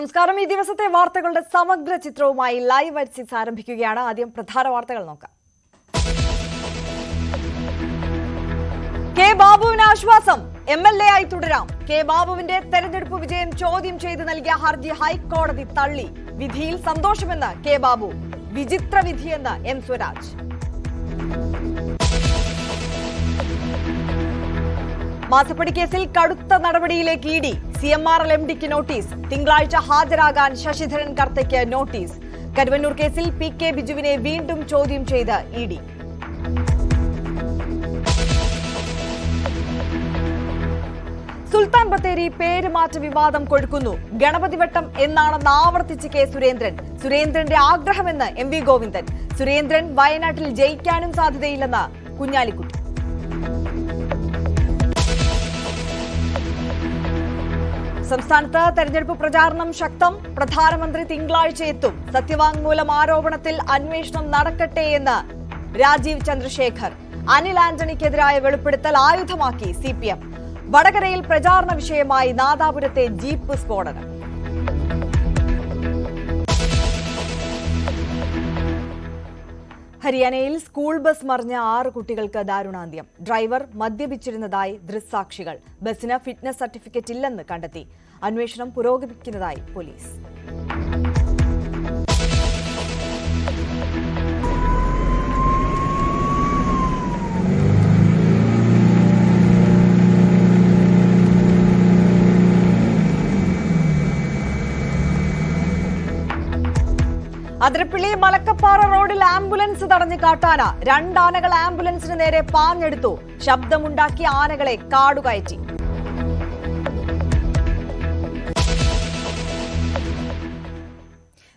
നമസ്കാരം. ഈ ദിവസത്തെ വാർത്തകളുടെ സമഗ്ര ചിത്രവുമായി ലൈവ് അറ്റ് 6 ആരംഭിക്കുകയാണ്. ആദ്യം പ്രധാന വാർത്തകൾ നോക്കാം. കെ ബാബുവിന് ആശ്വാസം, MLA ആയി തുടരാം. കെ ബാബുവിന്റെ തെരഞ്ഞെടുപ്പ് വിജയം ചോദ്യം ചെയ്ത് നൽകിയ ഹർജി ഹൈക്കോടതി തള്ളി. വിധിയിൽ സന്തോഷമെന്ന് കെ ബാബു, വിചിത്ര വിധിയെന്ന് M സ്വരാജ്. മാസപ്പടി കേസിൽ കടുത്ത നടപടിയിലേക്ക് ഇഡി. CMRL MDക്ക് notice. തിങ്കളാഴ്ച ഹാജരാകാൻ ശശിധരൻ കർത്തയ്ക്ക് നോട്ടീസ്. കരുവന്നൂർ കേസിൽ PK ബിജുവിനെ വീണ്ടും ചോദ്യം ചെയ്ത് ഇഡി. സുൽത്താൻ ബത്തേരി പേരുമാറ്റ വിവാദം കൊഴുക്കുന്നു. ഗണപതിവട്ടം എന്നാണെന്ന് ആവർത്തിച്ച് കെ സുരേന്ദ്രൻ. സുരേന്ദ്രന്റെ ആഗ്രഹമെന്ന് MV ഗോവിന്ദൻ. സുരേന്ദ്രൻ വയനാട്ടിൽ ജയിക്കാനും സാധ്യതയില്ലെന്ന് കുഞ്ഞാലിക്കുട്ടി. സംസ്ഥാനത്ത് തെരഞ്ഞെടുപ്പ് പ്രചാരണം ശക്തം. പ്രധാനമന്ത്രി തിങ്കളാഴ്ച എത്തും. സത്യവാങ്മൂലം ആരോപണത്തിൽ അന്വേഷണം നടക്കട്ടെയെന്ന് രാജീവ് ചന്ദ്രശേഖർ. അനിൽ ആന്റണിക്കെതിരായ വെളിപ്പെടുത്തൽ ആയുധമാക്കി CPM. വടകരയിൽ പ്രചാരണ വിഷയമായി നാദാപുരത്തെ ജീപ്പ് സ്ഫോടനം. ഹരിയാനയിൽ സ്കൂൾ ബസ് മറിഞ്ഞ 6 കുട്ടികൾക്ക് ദാരുണാന്ത്യം. ഡ്രൈവർ മദ്യപിച്ചിരുന്നതായി ദൃക്സാക്ഷികൾ. ബസിന് ഫിറ്റ്നസ് സർട്ടിഫിക്കറ്റ് ഇല്ലെന്ന് കണ്ടെത്തി. അന്വേഷണം പുരോഗമിക്കുന്നതായി പോലീസ്. അതിരപ്പിള്ളി മലക്കപ്പാറ റോഡിൽ ആംബുലൻസ് തടഞ്ഞ് കാട്ടാന. 2 ആനകൾ ആംബുലൻസിന് നേരെ പാഞ്ഞെടുത്തു. ശബ്ദമുണ്ടാക്കി ആനകളെ കാടുകയറ്റി.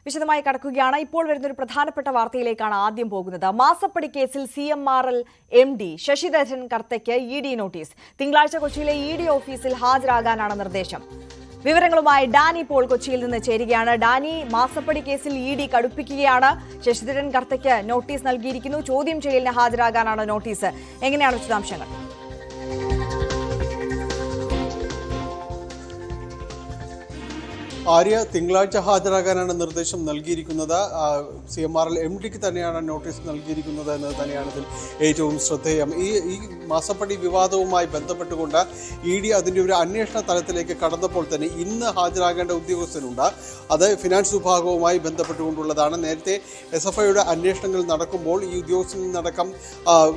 വിശദമായി കടക്കുകയാണ്. ഇപ്പോൾ വരുന്നൊരു പ്രധാനപ്പെട്ട വാർത്തയിലേക്കാണ് ആദ്യം പോകുന്നത്. മാസപ്പടി കേസിൽ CMRL MD ശശിധരൻ കർത്തയ്ക്ക് ED നോട്ടീസ്. തിങ്കളാഴ്ച കൊച്ചിയിലെ ED ഓഫീസിൽ ഹാജരാകാനാണ് നിർദ്ദേശം. വിവരങ്ങളുമായി ഡാനി പോൾ കൊച്ചിയിൽ നിന്ന് ചേരുകയാണ്. ഡാനി, മാസപ്പടി കേസിൽ ED കടുപ്പിക്കുകയാണ്. ശശിധരൻ കർത്തയ്ക്ക് നോട്ടീസ് നൽകിയിരിക്കുന്നു. ചോദ്യം ചെയ്യലിന് ഹാജരാകാനാണ് നോട്ടീസ്. എങ്ങനെയാണ് വിശദാംശങ്ങൾ? ആര്യ, തിങ്കളാഴ്ച ഹാജരാകാനാണ് നിർദ്ദേശം നൽകിയിരിക്കുന്നത്. CMRL MDക്ക് തന്നെയാണ് നോട്ടീസ് നൽകിയിരിക്കുന്നത് എന്നത് തന്നെയാണ് ഇതിൽ ഏറ്റവും ശ്രദ്ധേയം. ഈ മാസപ്പടി വിവാദവുമായി ബന്ധപ്പെട്ടുകൊണ്ട് ED അതിൻ്റെ ഒരു അന്വേഷണ തലത്തിലേക്ക് കടന്നപ്പോൾ തന്നെ ഇന്ന് ഹാജരാകേണ്ട ഉദ്യോഗസ്ഥനുണ്ട്. അത് ഫിനാൻസ് വിഭാഗവുമായി ബന്ധപ്പെട്ടുകൊണ്ടുള്ളതാണ്. നേരത്തെ SFIയുടെ അന്വേഷണങ്ങൾ നടക്കുമ്പോൾ ഈ ഉദ്യോഗസ്ഥനിൽ നിന്നടക്കം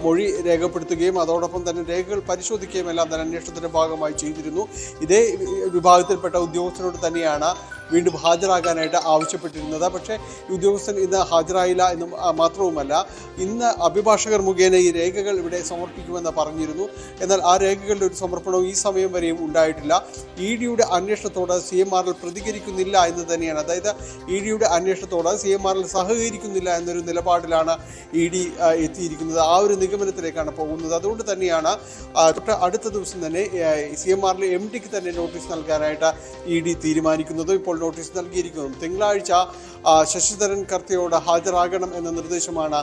മൊഴി രേഖപ്പെടുത്തുകയും അതോടൊപ്പം തന്നെ രേഖകൾ പരിശോധിക്കുകയും എല്ലാം തന്നെ അന്വേഷണത്തിൻ്റെ ഭാഗമായി ചെയ്തിരുന്നു. ഇതേ വിഭാഗത്തിൽപ്പെട്ട ഉദ്യോഗസ്ഥനോട് തന്നെയാണ് വീണ്ടും ഹാജരാകാനായിട്ട് ആവശ്യപ്പെട്ടിരുന്നത്. പക്ഷേ ഈ ഉദ്യോഗസ്ഥൻ ഇന്ന് ഹാജരായില്ല എന്നും മാത്രവുമല്ല, ഇന്ന് അഭിഭാഷകർ മുഖേന ഈ രേഖകൾ ഇവിടെ സമർപ്പിക്കുമെന്ന് പറഞ്ഞിരുന്നു. എന്നാൽ ആ രേഖകളുടെ ഒരു സമർപ്പണവും ഈ സമയം വരെയും ഉണ്ടായിട്ടില്ല. EDയുടെ അന്വേഷണത്തോട് CMRL പ്രതികരിക്കുന്നില്ല എന്ന് തന്നെയാണ്. അതായത് EDയുടെ അന്വേഷണത്തോട് CMRL സഹകരിക്കുന്നില്ല എന്നൊരു നിലപാടിലാണ് ED എത്തിയിരിക്കുന്നത്. ആ ഒരു നിഗമനത്തിലേക്കാണ് പോകുന്നത്. അതുകൊണ്ട് തന്നെയാണ് അടുത്ത ദിവസം തന്നെ CMRL MDക്ക് തന്നെ നോട്ടീസ് നൽകാനായിട്ട് ED തീരുമാനിക്കുന്നത്. ഇപ്പോൾ നോട്ടീസ് നൽകിയിരിക്കുന്നു. തിങ്കളാഴ്ച ശശിധരൻ കർത്തയോട് ഹാജരാകണം എന്ന നിർദ്ദേശമാണ്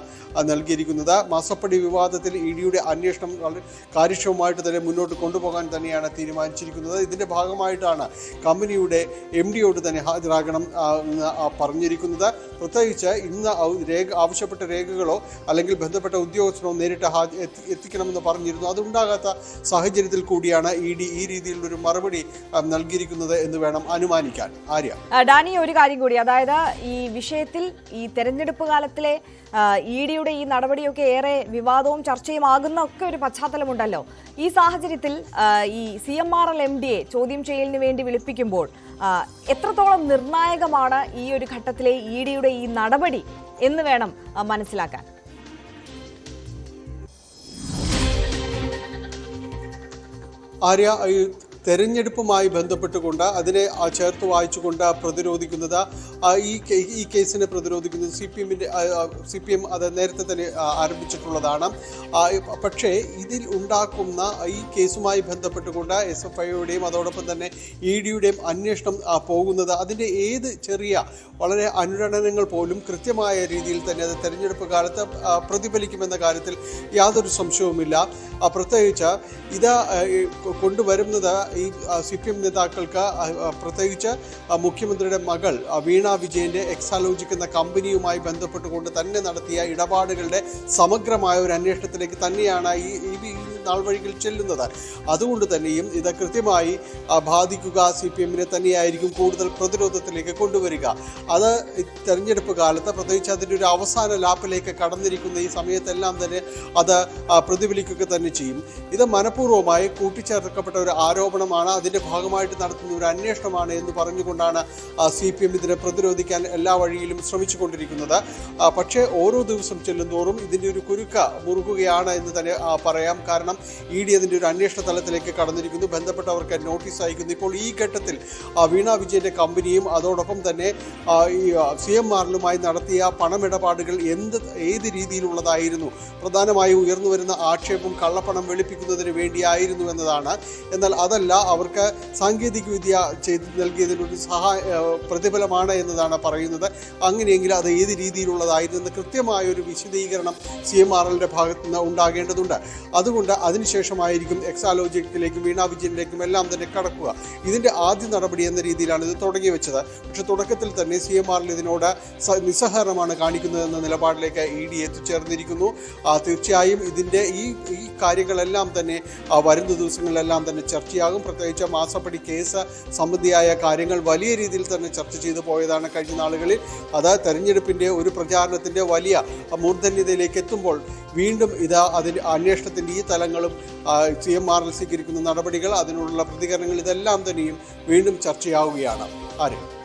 നൽകിയിരിക്കുന്നത്. മാസപ്പടി വിവാദത്തിൽ EDയുടെ അന്വേഷണം വളരെ കാര്യക്ഷമമായിട്ട് തന്നെ മുന്നോട്ട് കൊണ്ടുപോകാൻ തന്നെയാണ് തീരുമാനിച്ചിരിക്കുന്നത്. ഇതിൻ്റെ ഭാഗമായിട്ടാണ് കമ്പനിയുടെ MDയോട് തന്നെ ഹാജരാകണം എന്ന് പറഞ്ഞിരിക്കുന്നത്. പ്രത്യേകിച്ച് ഇന്ന് ആവശ്യപ്പെട്ട രേഖകളോ അല്ലെങ്കിൽ ബന്ധപ്പെട്ട ഉദ്യോഗസ്ഥനോ നേരിട്ട് എത്തിക്കണമെന്ന് പറഞ്ഞിരുന്നു. അതുണ്ടാകാത്ത സാഹചര്യത്തിൽ കൂടിയാണ് ED ഈ രീതിയിലുള്ളൊരു മറുപടി നൽകിയിരിക്കുന്നത് എന്ന് വേണം അനുമാനിക്കാൻ. ആര്യ, ഡാനി, ഒരു കാര്യം കൂടി, അതായത് ഈ വിഷയത്തിൽ ഈ തെരഞ്ഞെടുപ്പ് കാലത്തിലെ EDയുടെ ഈ നടപടിയൊക്കെ ഏറെ വിവാദവും ചർച്ചയും ആകുന്ന ഒക്കെ ഒരു പശ്ചാത്തലമുണ്ടല്ലോ. ഈ സാഹചര്യത്തിൽ ഈ CMRL MDയെ ചോദ്യം ചെയ്യലിന് വേണ്ടി വിളിപ്പിക്കുമ്പോൾ എത്രത്തോളം നിർണായകമാണ് ഈ ഒരു ഘട്ടത്തിലെ EDയുടെ ഈ നടപടി എന്ന് വേണം മനസ്സിലാക്കാൻ? ആര്യ, തെരഞ്ഞെടുപ്പുമായി ബന്ധപ്പെട്ടുകൊണ്ട് അതിനെ ചേർത്ത് വായിച്ചുകൊണ്ട് പ്രതിരോധിക്കുന്നത് ഈ കേസിനെ പ്രതിരോധിക്കുന്നത് CPM അത് നേരത്തെ തന്നെ ആരംഭിച്ചിട്ടുള്ളതാണ്. പക്ഷേ ഇതിൽ ഉണ്ടാക്കുന്ന ഈ കേസുമായി ബന്ധപ്പെട്ടുകൊണ്ട് SFIയുടെയും അതോടൊപ്പം തന്നെ EDയുടെയും അന്വേഷണം പോകുന്നത് അതിൻ്റെ ഏത് ചെറിയ വളരെ അനുരണനങ്ങൾ പോലും കൃത്യമായ രീതിയിൽ തന്നെ അത് തെരഞ്ഞെടുപ്പ് കാലത്ത് പ്രതിഫലിക്കുമെന്ന കാര്യത്തിൽ യാതൊരു സംശയവുമില്ല. പ്രത്യേകിച്ച് ഇത് കൊണ്ടുവരുന്നത് ഈ CPM നേതാക്കൾക്ക് പ്രത്യേകിച്ച് മുഖ്യമന്ത്രിയുടെ മകൾ വീണ വിജയന്റെ എക്സാലോജിക് എന്ന കമ്പനിയുമായി ബന്ധപ്പെട്ടുകൊണ്ട് തന്നെ നടത്തിയ ഇടപാടുകളുടെ സമഗ്രമായ ഒരു അന്വേഷണത്തിലേക്ക് തന്നെയാണ് ഈ നാൾവഴികൾ ചെല്ലുന്നത്. അതുകൊണ്ട് തന്നെയും ഇത് കൃത്യമായി ബാധിക്കുക CPM-നെ തന്നെയായിരിക്കും കൂടുതൽ പ്രതിരോധത്തിലേക്ക് കൊണ്ടുവരിക. അത് തെരഞ്ഞെടുപ്പ് കാലത്ത് പ്രത്യേകിച്ച് അതിൻ്റെ ഒരു അവസാന ലാപ്പിലേക്ക് കടന്നിരിക്കുന്ന ഈ സമയത്തെല്ലാം തന്നെ അത് പ്രതിഫലിക്കുക തന്നെ ചെയ്യും. ഇത് മനഃപൂർവ്വമായി കൂട്ടിച്ചേർക്കപ്പെട്ട ഒരു ആരോപണമാണ്, അതിൻ്റെ ഭാഗമായിട്ട് നടത്തുന്ന ഒരു അന്വേഷണമാണ് എന്ന് പറഞ്ഞുകൊണ്ടാണ് CPM ഇതിനെ പ്രതിരോധിക്കാൻ എല്ലാ വഴിയിലും ശ്രമിച്ചുകൊണ്ടിരിക്കുന്നത്. പക്ഷേ ഓരോ ദിവസം ചെല്ലുന്തോറും ഇതിൻ്റെ ഒരു കുരുക്ക മുറുകുകയാണ് എന്ന് തന്നെ പറയാം. കാരണം ED അതിൻ്റെ ഒരു അന്വേഷണ തലത്തിലേക്ക് കടന്നിരിക്കുന്നു, ബന്ധപ്പെട്ടവർക്ക് നോട്ടീസ് അയക്കുന്നു. ഇപ്പോൾ ഈ ഘട്ടത്തിൽ വീണ വിജയന്റെ കമ്പനിയും അതോടൊപ്പം തന്നെ ഈ CMRലുമായി നടത്തിയ പണമിടപാടുകൾ ഏത് രീതിയിലുള്ളതായിരുന്നു, പ്രധാനമായും ഉയർന്നു വരുന്ന ആക്ഷേപം കള്ളപ്പണം വെളുപ്പിക്കുന്നതിന് വേണ്ടിയായിരുന്നു എന്നതാണ്. എന്നാൽ അതല്ല, അവർക്ക് സാങ്കേതികവിദ്യ ചെയ്ത് നൽകിയതിനൊരു പ്രതിഫലമാണ് എന്നതാണ് പറയുന്നത്. അങ്ങനെയെങ്കിൽ അത് ഏത് രീതിയിലുള്ളതായിരുന്നു എന്ന് കൃത്യമായൊരു വിശദീകരണം CMRLന്റെ ഭാഗത്തു നിന്ന് ഉണ്ടാകേണ്ടതുണ്ട്. അതുകൊണ്ട് അതിനുശേഷമായിരിക്കും എക്സാലോജിക്കിലേക്കും വീണ വിജയനിലേക്കും എല്ലാം തന്നെ കടക്കുക. ഇതിൻ്റെ ആദ്യ നടപടി എന്ന രീതിയിലാണ് ഇത് തുടങ്ങി വെച്ചത്. പക്ഷെ തുടക്കത്തിൽ തന്നെ CMRL ഇതിനോട് നിസ്സഹകരണമാണ് കാണിക്കുന്നതെന്ന നിലപാടിലേക്ക് ED എത്തിച്ചേർന്നിരിക്കുന്നു. തീർച്ചയായും ഇതിൻ്റെ ഈ കാര്യങ്ങളെല്ലാം തന്നെ വരുന്ന ദിവസങ്ങളിലെല്ലാം തന്നെ ചർച്ചയാകും. പ്രത്യേകിച്ച് മാസപ്പടി കേസ് സംബന്ധിയായ കാര്യങ്ങൾ വലിയ രീതിയിൽ തന്നെ ചർച്ച ചെയ്തു പോയതാണ് കഴിഞ്ഞ നാളുകളിൽ. അത് തെരഞ്ഞെടുപ്പിൻ്റെ ഒരു പ്രചാരണത്തിൻ്റെ വലിയ മൂർധന്യതയിലേക്ക് എത്തുമ്പോൾ വീണ്ടും അതിൻ്റെ അന്വേഷണത്തിൻ്റെ ഈ തലങ്ങളും CMRL സ്വീകരിക്കുന്ന നടപടികൾ, അതിനുള്ള പ്രതികരണങ്ങൾ, ഇതെല്ലാം തന്നെയും വീണ്ടും ചർച്ചയാവുകയാണ്.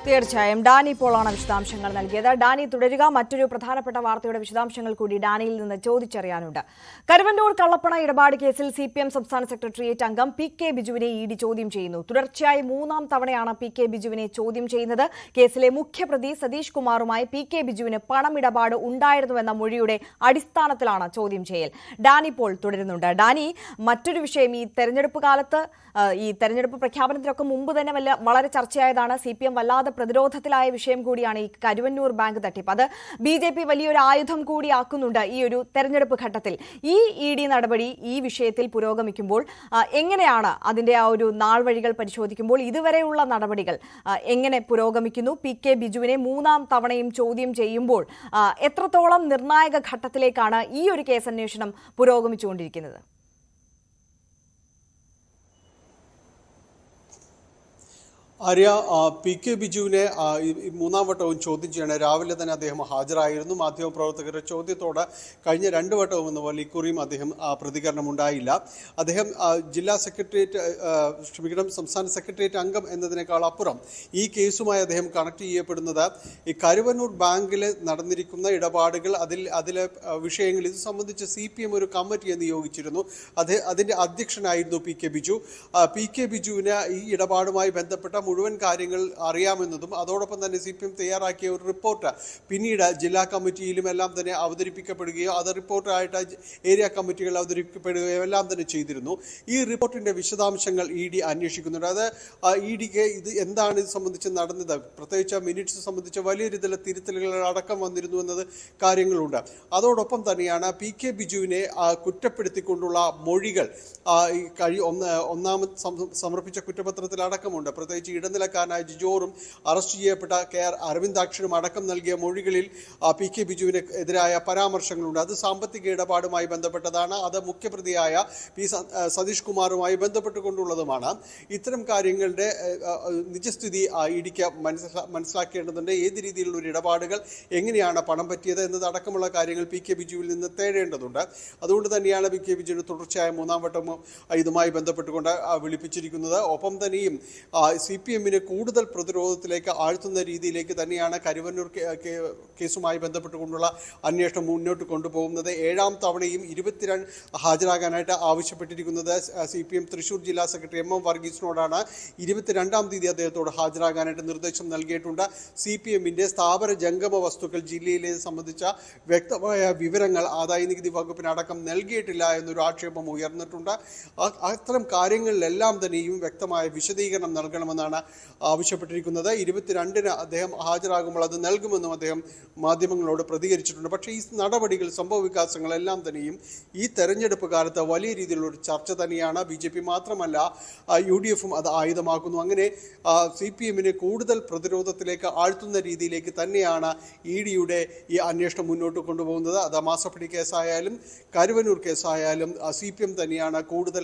തീർച്ചയായും ഡാനി പോളാണ് വിശദാംശങ്ങൾ നൽകിയത്. ഡാനി തുടരുക. മറ്റൊരു പ്രധാനപ്പെട്ട വാർത്തയുടെ വിശദാംശങ്ങൾ കൂടി ഡാനിയിൽ നിന്ന് ചോദിച്ചറിയാനുണ്ട്. കരുവന്നൂർ കള്ളപ്പണ ഇടപാട് കേസിൽ CPM സംസ്ഥാന സെക്രട്ടേറിയറ്റ് അംഗം PK ബിജുവിനെ ED ചോദ്യം ചെയ്യുന്നു. തുടർച്ചയായി 3-ാം തവണയാണ് PK ബിജുവിനെ ചോദ്യം ചെയ്യുന്നത്. കേസിലെ മുഖ്യപ്രതി സതീഷ് കുമാറുമായി PK ബിജുവിന് പണമിടപാട് ഉണ്ടായിരുന്നുവെന്ന മൊഴിയുടെ അടിസ്ഥാനത്തിലാണ് ചോദ്യം ചെയ്യൽ. ഡാനി പോൾ തുടരുന്നുണ്ട്. ഡാനി, മറ്റൊരു വിഷയം, ഈ തെരഞ്ഞെടുപ്പ് കാലത്ത്, ഈ തെരഞ്ഞെടുപ്പ് പ്രഖ്യാപനത്തിനൊക്കെ മുമ്പ് തന്നെ വളരെ ചർച്ചയായതാണ്. CPM വല്ലാതെ പ്രതിരോധത്തിലായ വിഷയം കൂടിയാണ് ഈ കരുവന്നൂർ ബാങ്ക് തട്ടിപ്പ്. അത് BJP വലിയൊരു ആയുധം കൂടിയാക്കുന്നുണ്ട് ഈ ഒരു തെരഞ്ഞെടുപ്പ് ഘട്ടത്തിൽ. ഈ ED നടപടി ഈ വിഷയത്തിൽ പുരോഗമിക്കുമ്പോൾ എങ്ങനെയാണ് അതിന്റെ ആ ഒരു നാൾവഴികൾ പരിശോധിക്കുമ്പോൾ ഇതുവരെയുള്ള നടപടികൾ എങ്ങനെ പുരോഗമിക്കുന്നു? PK ബിജുവിനെ 3-ാം തവണയും ചോദ്യം ചെയ്യുമ്പോൾ എത്രത്തോളം നിർണായക ഘട്ടത്തിലേക്കാണ് ഈ ഒരു കേസന്വേഷണം പുരോഗമിച്ചുകൊണ്ടിരിക്കുന്നത്? ആര്യ, PK ബിജുവിനെ 3-ാം വട്ടവും ചോദ്യം ചെയ്യണം. രാവിലെ തന്നെ അദ്ദേഹം ഹാജരായിരുന്നു. മാധ്യമപ്രവർത്തകരുടെ ചോദ്യത്തോട് കഴിഞ്ഞ 2 വട്ടവും എന്ന പോലെ ഇക്കുറിയും അദ്ദേഹം പ്രതികരണം ഉണ്ടായില്ല. അദ്ദേഹം സംസ്ഥാന സെക്രട്ടേറിയറ്റ് അംഗം എന്നതിനേക്കാൾ അപ്പുറം ഈ കേസുമായി അദ്ദേഹം കണക്ട് ചെയ്യപ്പെടുന്നത് ഈ കരുവന്നൂർ ബാങ്കിൽ നടന്നിരിക്കുന്ന ഇടപാടുകൾ, അതിലെ വിഷയങ്ങൾ, ഇത് സംബന്ധിച്ച് CPM ഒരു കമ്മിറ്റിയെ നിയോഗിച്ചിരുന്നു. അതിൻ്റെ അധ്യക്ഷനായിരുന്നു PK ബിജു. PK ബിജുവിന് ഈ ഇടപാടുമായി ബന്ധപ്പെട്ട മുഴുവൻ കാര്യങ്ങൾ അറിയാമെന്നതും അതോടൊപ്പം തന്നെ CPM തയ്യാറാക്കിയ ഒരു റിപ്പോർട്ട് പിന്നീട് ജില്ലാ കമ്മിറ്റിയിലും എല്ലാം തന്നെ അവതരിപ്പിക്കപ്പെടുകയോ അത് റിപ്പോർട്ടായിട്ട് ഏരിയ കമ്മിറ്റികൾ അവതരിപ്പിക്കപ്പെടുകയോ എല്ലാം തന്നെ ചെയ്തിരുന്നു. ഈ റിപ്പോർട്ടിൻ്റെ വിശദാംശങ്ങൾ ED അന്വേഷിക്കുന്നുണ്ട്. അത് EDക്ക് എന്താണ് ഇത് സംബന്ധിച്ച് നടന്നത്, പ്രത്യേകിച്ച് മിനിറ്റ്സ് സംബന്ധിച്ച് വലിയ രീതിയിലുള്ള തിരുത്തലുകൾ അടക്കം വന്നിരുന്നു എന്നത് കാര്യങ്ങളുണ്ട്. അതോടൊപ്പം തന്നെയാണ് PK ബിജുവിനെ കുറ്റപ്പെടുത്തിക്കൊണ്ടുള്ള മൊഴികൾ ഒന്നാമത് സമർപ്പിച്ച കുറ്റപത്രത്തിൽ അടക്കമുണ്ട്. പ്രത്യേകിച്ച് ഇടനിലക്കാരനായ ജിജോറും അറസ്റ്റ് ചെയ്യപ്പെട്ട KR അരവിന്ദാക്ഷനും അടക്കം നൽകിയ മൊഴികളിൽ PK ബിജുവിന് എതിരായ പരാമർശങ്ങളുണ്ട്. അത് സാമ്പത്തിക ഇടപാടുമായി ബന്ധപ്പെട്ടതാണ്. അത് മുഖ്യപ്രതിയായ സതീഷ് കുമാറുമായി ബന്ധപ്പെട്ടുകൊണ്ടുള്ളതുമാണ്. ഇത്തരം കാര്യങ്ങളുടെ നിജസ്ഥിതി EDക്ക് മനസ്സിലാക്കേണ്ടതുണ്ട്. ഏത് രീതിയിലുള്ള ഒരു ഇടപാടുകൾ, എങ്ങനെയാണ് പണം പറ്റിയത് എന്നതടക്കമുള്ള കാര്യങ്ങൾ PK ബിജുവിൽ നിന്ന് തേടേണ്ടതുണ്ട്. അതുകൊണ്ട് തന്നെയാണ് PK ബിജുവിന് തുടർച്ചയായ 3-ാം വട്ടം ഇതുമായി ബന്ധപ്പെട്ടുകൊണ്ട് വിളിപ്പിച്ചിരിക്കുന്നത്. ഒപ്പം തന്നെയും CPM-നെ കൂടുതൽ പ്രതിരോധത്തിലേക്ക് ആഴ്ത്തുന്ന രീതിയിലേക്ക് തന്നെയാണ് കരുവന്നൂർ കേസുമായി ബന്ധപ്പെട്ടുകൊണ്ടുള്ള അന്വേഷണം മുന്നോട്ട് കൊണ്ടുപോകുന്നത്. 7-ാം തവണയും 22 ഹാജരാകാനായിട്ട് ആവശ്യപ്പെട്ടിരിക്കുന്നത് CPM തൃശൂർ ജില്ലാ സെക്രട്ടറി MM വർഗീസിനോടാണ്. 22-ാം തീയതി അദ്ദേഹത്തോട് ഹാജരാകാനായിട്ട് നിർദ്ദേശം നൽകിയിട്ടുണ്ട്. CPM-ന്റെ സ്ഥാപന ജംഗമ വസ്തുക്കൾ ജില്ലയിലെ സംബന്ധിച്ച വ്യക്തമായ വിവരങ്ങൾ ആദായ നികുതി വകുപ്പിനടക്കം നൽകിയിട്ടില്ല എന്നൊരു ആക്ഷേപം ഉയർന്നിട്ടുണ്ട്. അത്തരം കാര്യങ്ങളിലെല്ലാം തന്നെയും വ്യക്തമായ വിശദീകരണം നൽകണമെന്നാണ് തന്നെയാണ് ആവശ്യപ്പെട്ടിരിക്കുന്നത്. 22-ന് അദ്ദേഹം ഹാജരാകുമ്പോൾ അത് നൽകുമെന്നും അദ്ദേഹം മാധ്യമങ്ങളോട് പ്രതികരിച്ചിട്ടുണ്ട്. പക്ഷേ ഈ നടപടികൾ, സംഭവവികാസങ്ങളെല്ലാം തന്നെയും ഈ തെരഞ്ഞെടുപ്പ് കാലത്ത് വലിയ രീതിയിലുള്ള ഒരു ചർച്ച തന്നെയാണ്. BJP മാത്രമല്ല UDF-ഉം അത് ആയുധമാക്കുന്നു. അങ്ങനെ CPM-നെ കൂടുതൽ പ്രതിരോധത്തിലേക്ക് ആഴ്ത്തുന്ന രീതിയിലേക്ക് തന്നെയാണ് ED-യുടെ ഈ അന്വേഷണം മുന്നോട്ട് കൊണ്ടുപോകുന്നത്. അത് മാസപ്പടി കേസായാലും കരുവന്നൂർ കേസായാലും CPM തന്നെയാണ് കൂടുതൽ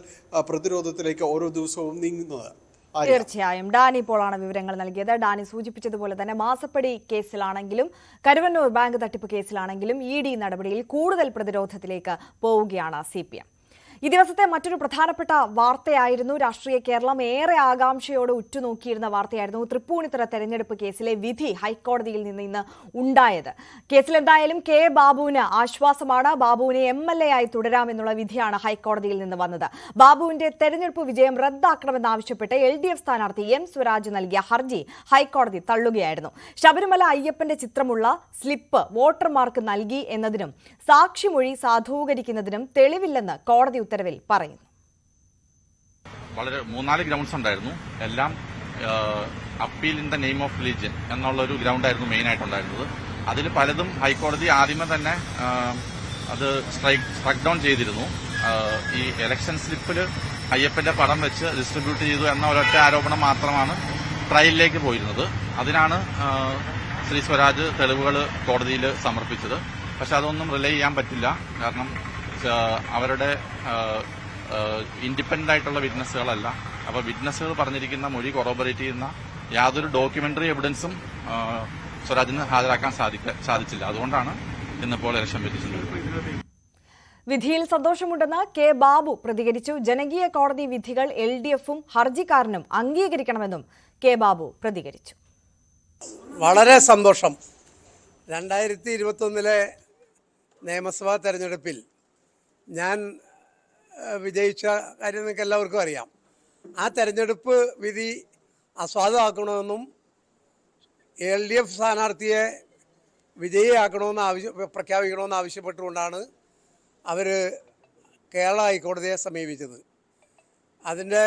പ്രതിരോധത്തിലേക്ക് ഓരോ ദിവസവും നീങ്ങുന്നത്. തീർച്ചയായും ഡാനി പോളാണ് വിവരങ്ങൾ നൽകിയത്. ഡാനി സൂചിപ്പിച്ചതുപോലെ തന്നെ മാസപ്പടി കേസിലാണെങ്കിലും കരുവന്നൂർ ബാങ്ക് തട്ടിപ്പ് കേസിലാണെങ്കിലും ED നടപടിയിൽ കൂടുതൽ പ്രതിരോധത്തിലേക്ക് പോവുകയാണ് CPM. ഈ ദിവസത്തെ മറ്റൊരു പ്രധാനപ്പെട്ട വാർത്തയായിരുന്നു, രാഷ്ട്രീയ കേരളം ഏറെ ആകാംക്ഷയോടെ ഉറ്റുനോക്കിയിരുന്ന വാർത്തയായിരുന്നു തൃപ്പൂണിത്തുറ തെരഞ്ഞെടുപ്പ് കേസിലെ വിധി ഹൈക്കോടതിയിൽ നിന്ന് ഇന്ന് ഉണ്ടായത്. കേസിൽ എന്തായാലും കെ ബാബുവിന് ആശ്വാസമാണ്. ബാബുവിനെ MLA ആയി തുടരാമെന്നുള്ള വിധിയാണ് ഹൈക്കോടതിയിൽ നിന്ന് വന്നത്. ബാബുവിന്റെ തെരഞ്ഞെടുപ്പ് വിജയം റദ്ദാക്കണമെന്നാവശ്യപ്പെട്ട് LDF സ്ഥാനാർത്ഥി M സ്വരാജ് നൽകിയ ഹർജി ഹൈക്കോടതി തള്ളുകയായിരുന്നു. ശബരിമല അയ്യപ്പന്റെ ചിത്രമുള്ള സ്ലിപ്പ് വോട്ടർമാർക്ക് നൽകി എന്നതിനും സാക്ഷിമൊഴി സാധൂകരിക്കുന്നതിനും തെളിവില്ലെന്ന് കോടതി ഉത്തരവിൽ പറയുന്നു. വളരെ 3-4 ഗ്രൗണ്ട്സ് ഉണ്ടായിരുന്നു. എല്ലാം appeal in the name of religion എന്നുള്ള ഒരു ഗ്രൗണ്ടായിരുന്നു മെയിൻ ആയിട്ടുണ്ടായിരുന്നത്. അതിൽ പലതും ഹൈക്കോടതി ആദ്യമേ തന്നെ അത് സ്ട്രൈക്ക് ഡൗൺ ചെയ്തിരുന്നു. ഈ ഇലക്ഷൻ സ്ലിപ്പിൽ അയ്യപ്പന്റെ പടം വെച്ച് ഡിസ്ട്രിബ്യൂട്ട് ചെയ്തു എന്ന ഒരൊറ്റ ആരോപണം മാത്രമാണ് ട്രയലിലേക്ക് പോയിരുന്നത്. അതിനാണ് ശ്രീ സ്വരാജ് തെളിവുകൾ കോടതിയിൽ സമർപ്പിച്ചത്. പക്ഷെ അതൊന്നും റിലേ ചെയ്യാൻ പറ്റില്ല. കാരണം അവരുടെ ഇൻഡിപെൻഡന്റ് ആയിട്ടുള്ള വിറ്റ്നസ്സുകളല്ല. അപ്പോൾ വിറ്റ്നസ്സുകൾ പറഞ്ഞിരിക്കുന്ന മൊഴി കൊറോബറേറ്റ് ചെയ്യുന്ന യാതൊരു ഡോക്യുമെന്ററി എവിഡൻസും സ്വരാജിന് ഹാജരാക്കാൻ സാധിച്ചില്ല. അതുകൊണ്ടാണ് ഇന്നിപ്പോൾ ഇലക്ഷൻ പെറ്റീഷൻ. വിധിയിൽ സന്തോഷമുണ്ടെന്ന് കെ ബാബു പ്രതികരിച്ചു. ജനകീയ കോടതി വിധികൾ LDF-ഉം ഹർജിക്കാരനും അംഗീകരിക്കണമെന്നും കെ ബാബു പ്രതികരിച്ചു. വളരെ സന്തോഷം. 2021 നിയമസഭാ തെരഞ്ഞെടുപ്പിൽ ഞാൻ വിജയിച്ച കാര്യം നിങ്ങൾക്ക് എല്ലാവർക്കും അറിയാം. ആ തെരഞ്ഞെടുപ്പ് വിധി അസ്വാദമാക്കണമെന്നും LDF സ്ഥാനാർത്ഥിയെ വിജയിയാക്കണമെന്ന് പ്രഖ്യാപിക്കണമെന്ന് ആവശ്യപ്പെട്ടുകൊണ്ടാണ് അവർ കേരള ഹൈക്കോടതിയെ സമീപിച്ചത്. അതിൻ്റെ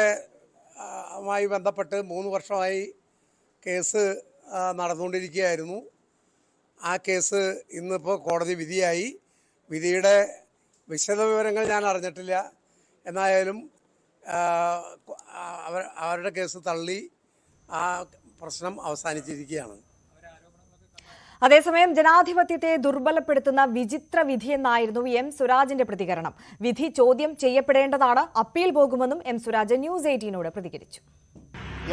മായി ബന്ധപ്പെട്ട് 3 വർഷമായി കേസ് നടന്നുകൊണ്ടിരിക്കുകയായിരുന്നു. ആ കേസ് ഇന്നിപ്പോൾ കോടതി വിധിയായി. വിധിയുടെ വിശദവിവരങ്ങൾ ഞാൻ അറിഞ്ഞിട്ടില്ല. എന്നായാലും അവരുടെ കേസ് തള്ളി ആ പ്രശ്നം അവസാനിച്ചിരിക്കുകയാണ്. അതേസമയം ജനാധിപത്യത്തെ ദുർബലപ്പെടുത്തുന്ന വിചിത്ര വിധിയെന്നായിരുന്നു M സ്വരാജിന്റെ പ്രതികരണം. വിധി ചോദ്യം ചെയ്യപ്പെടേണ്ടതാണ്, അപ്പീൽ പോകുമെന്നും M സ്വരാജ് ന്യൂസ് 18നോട് പ്രതികരിച്ചു.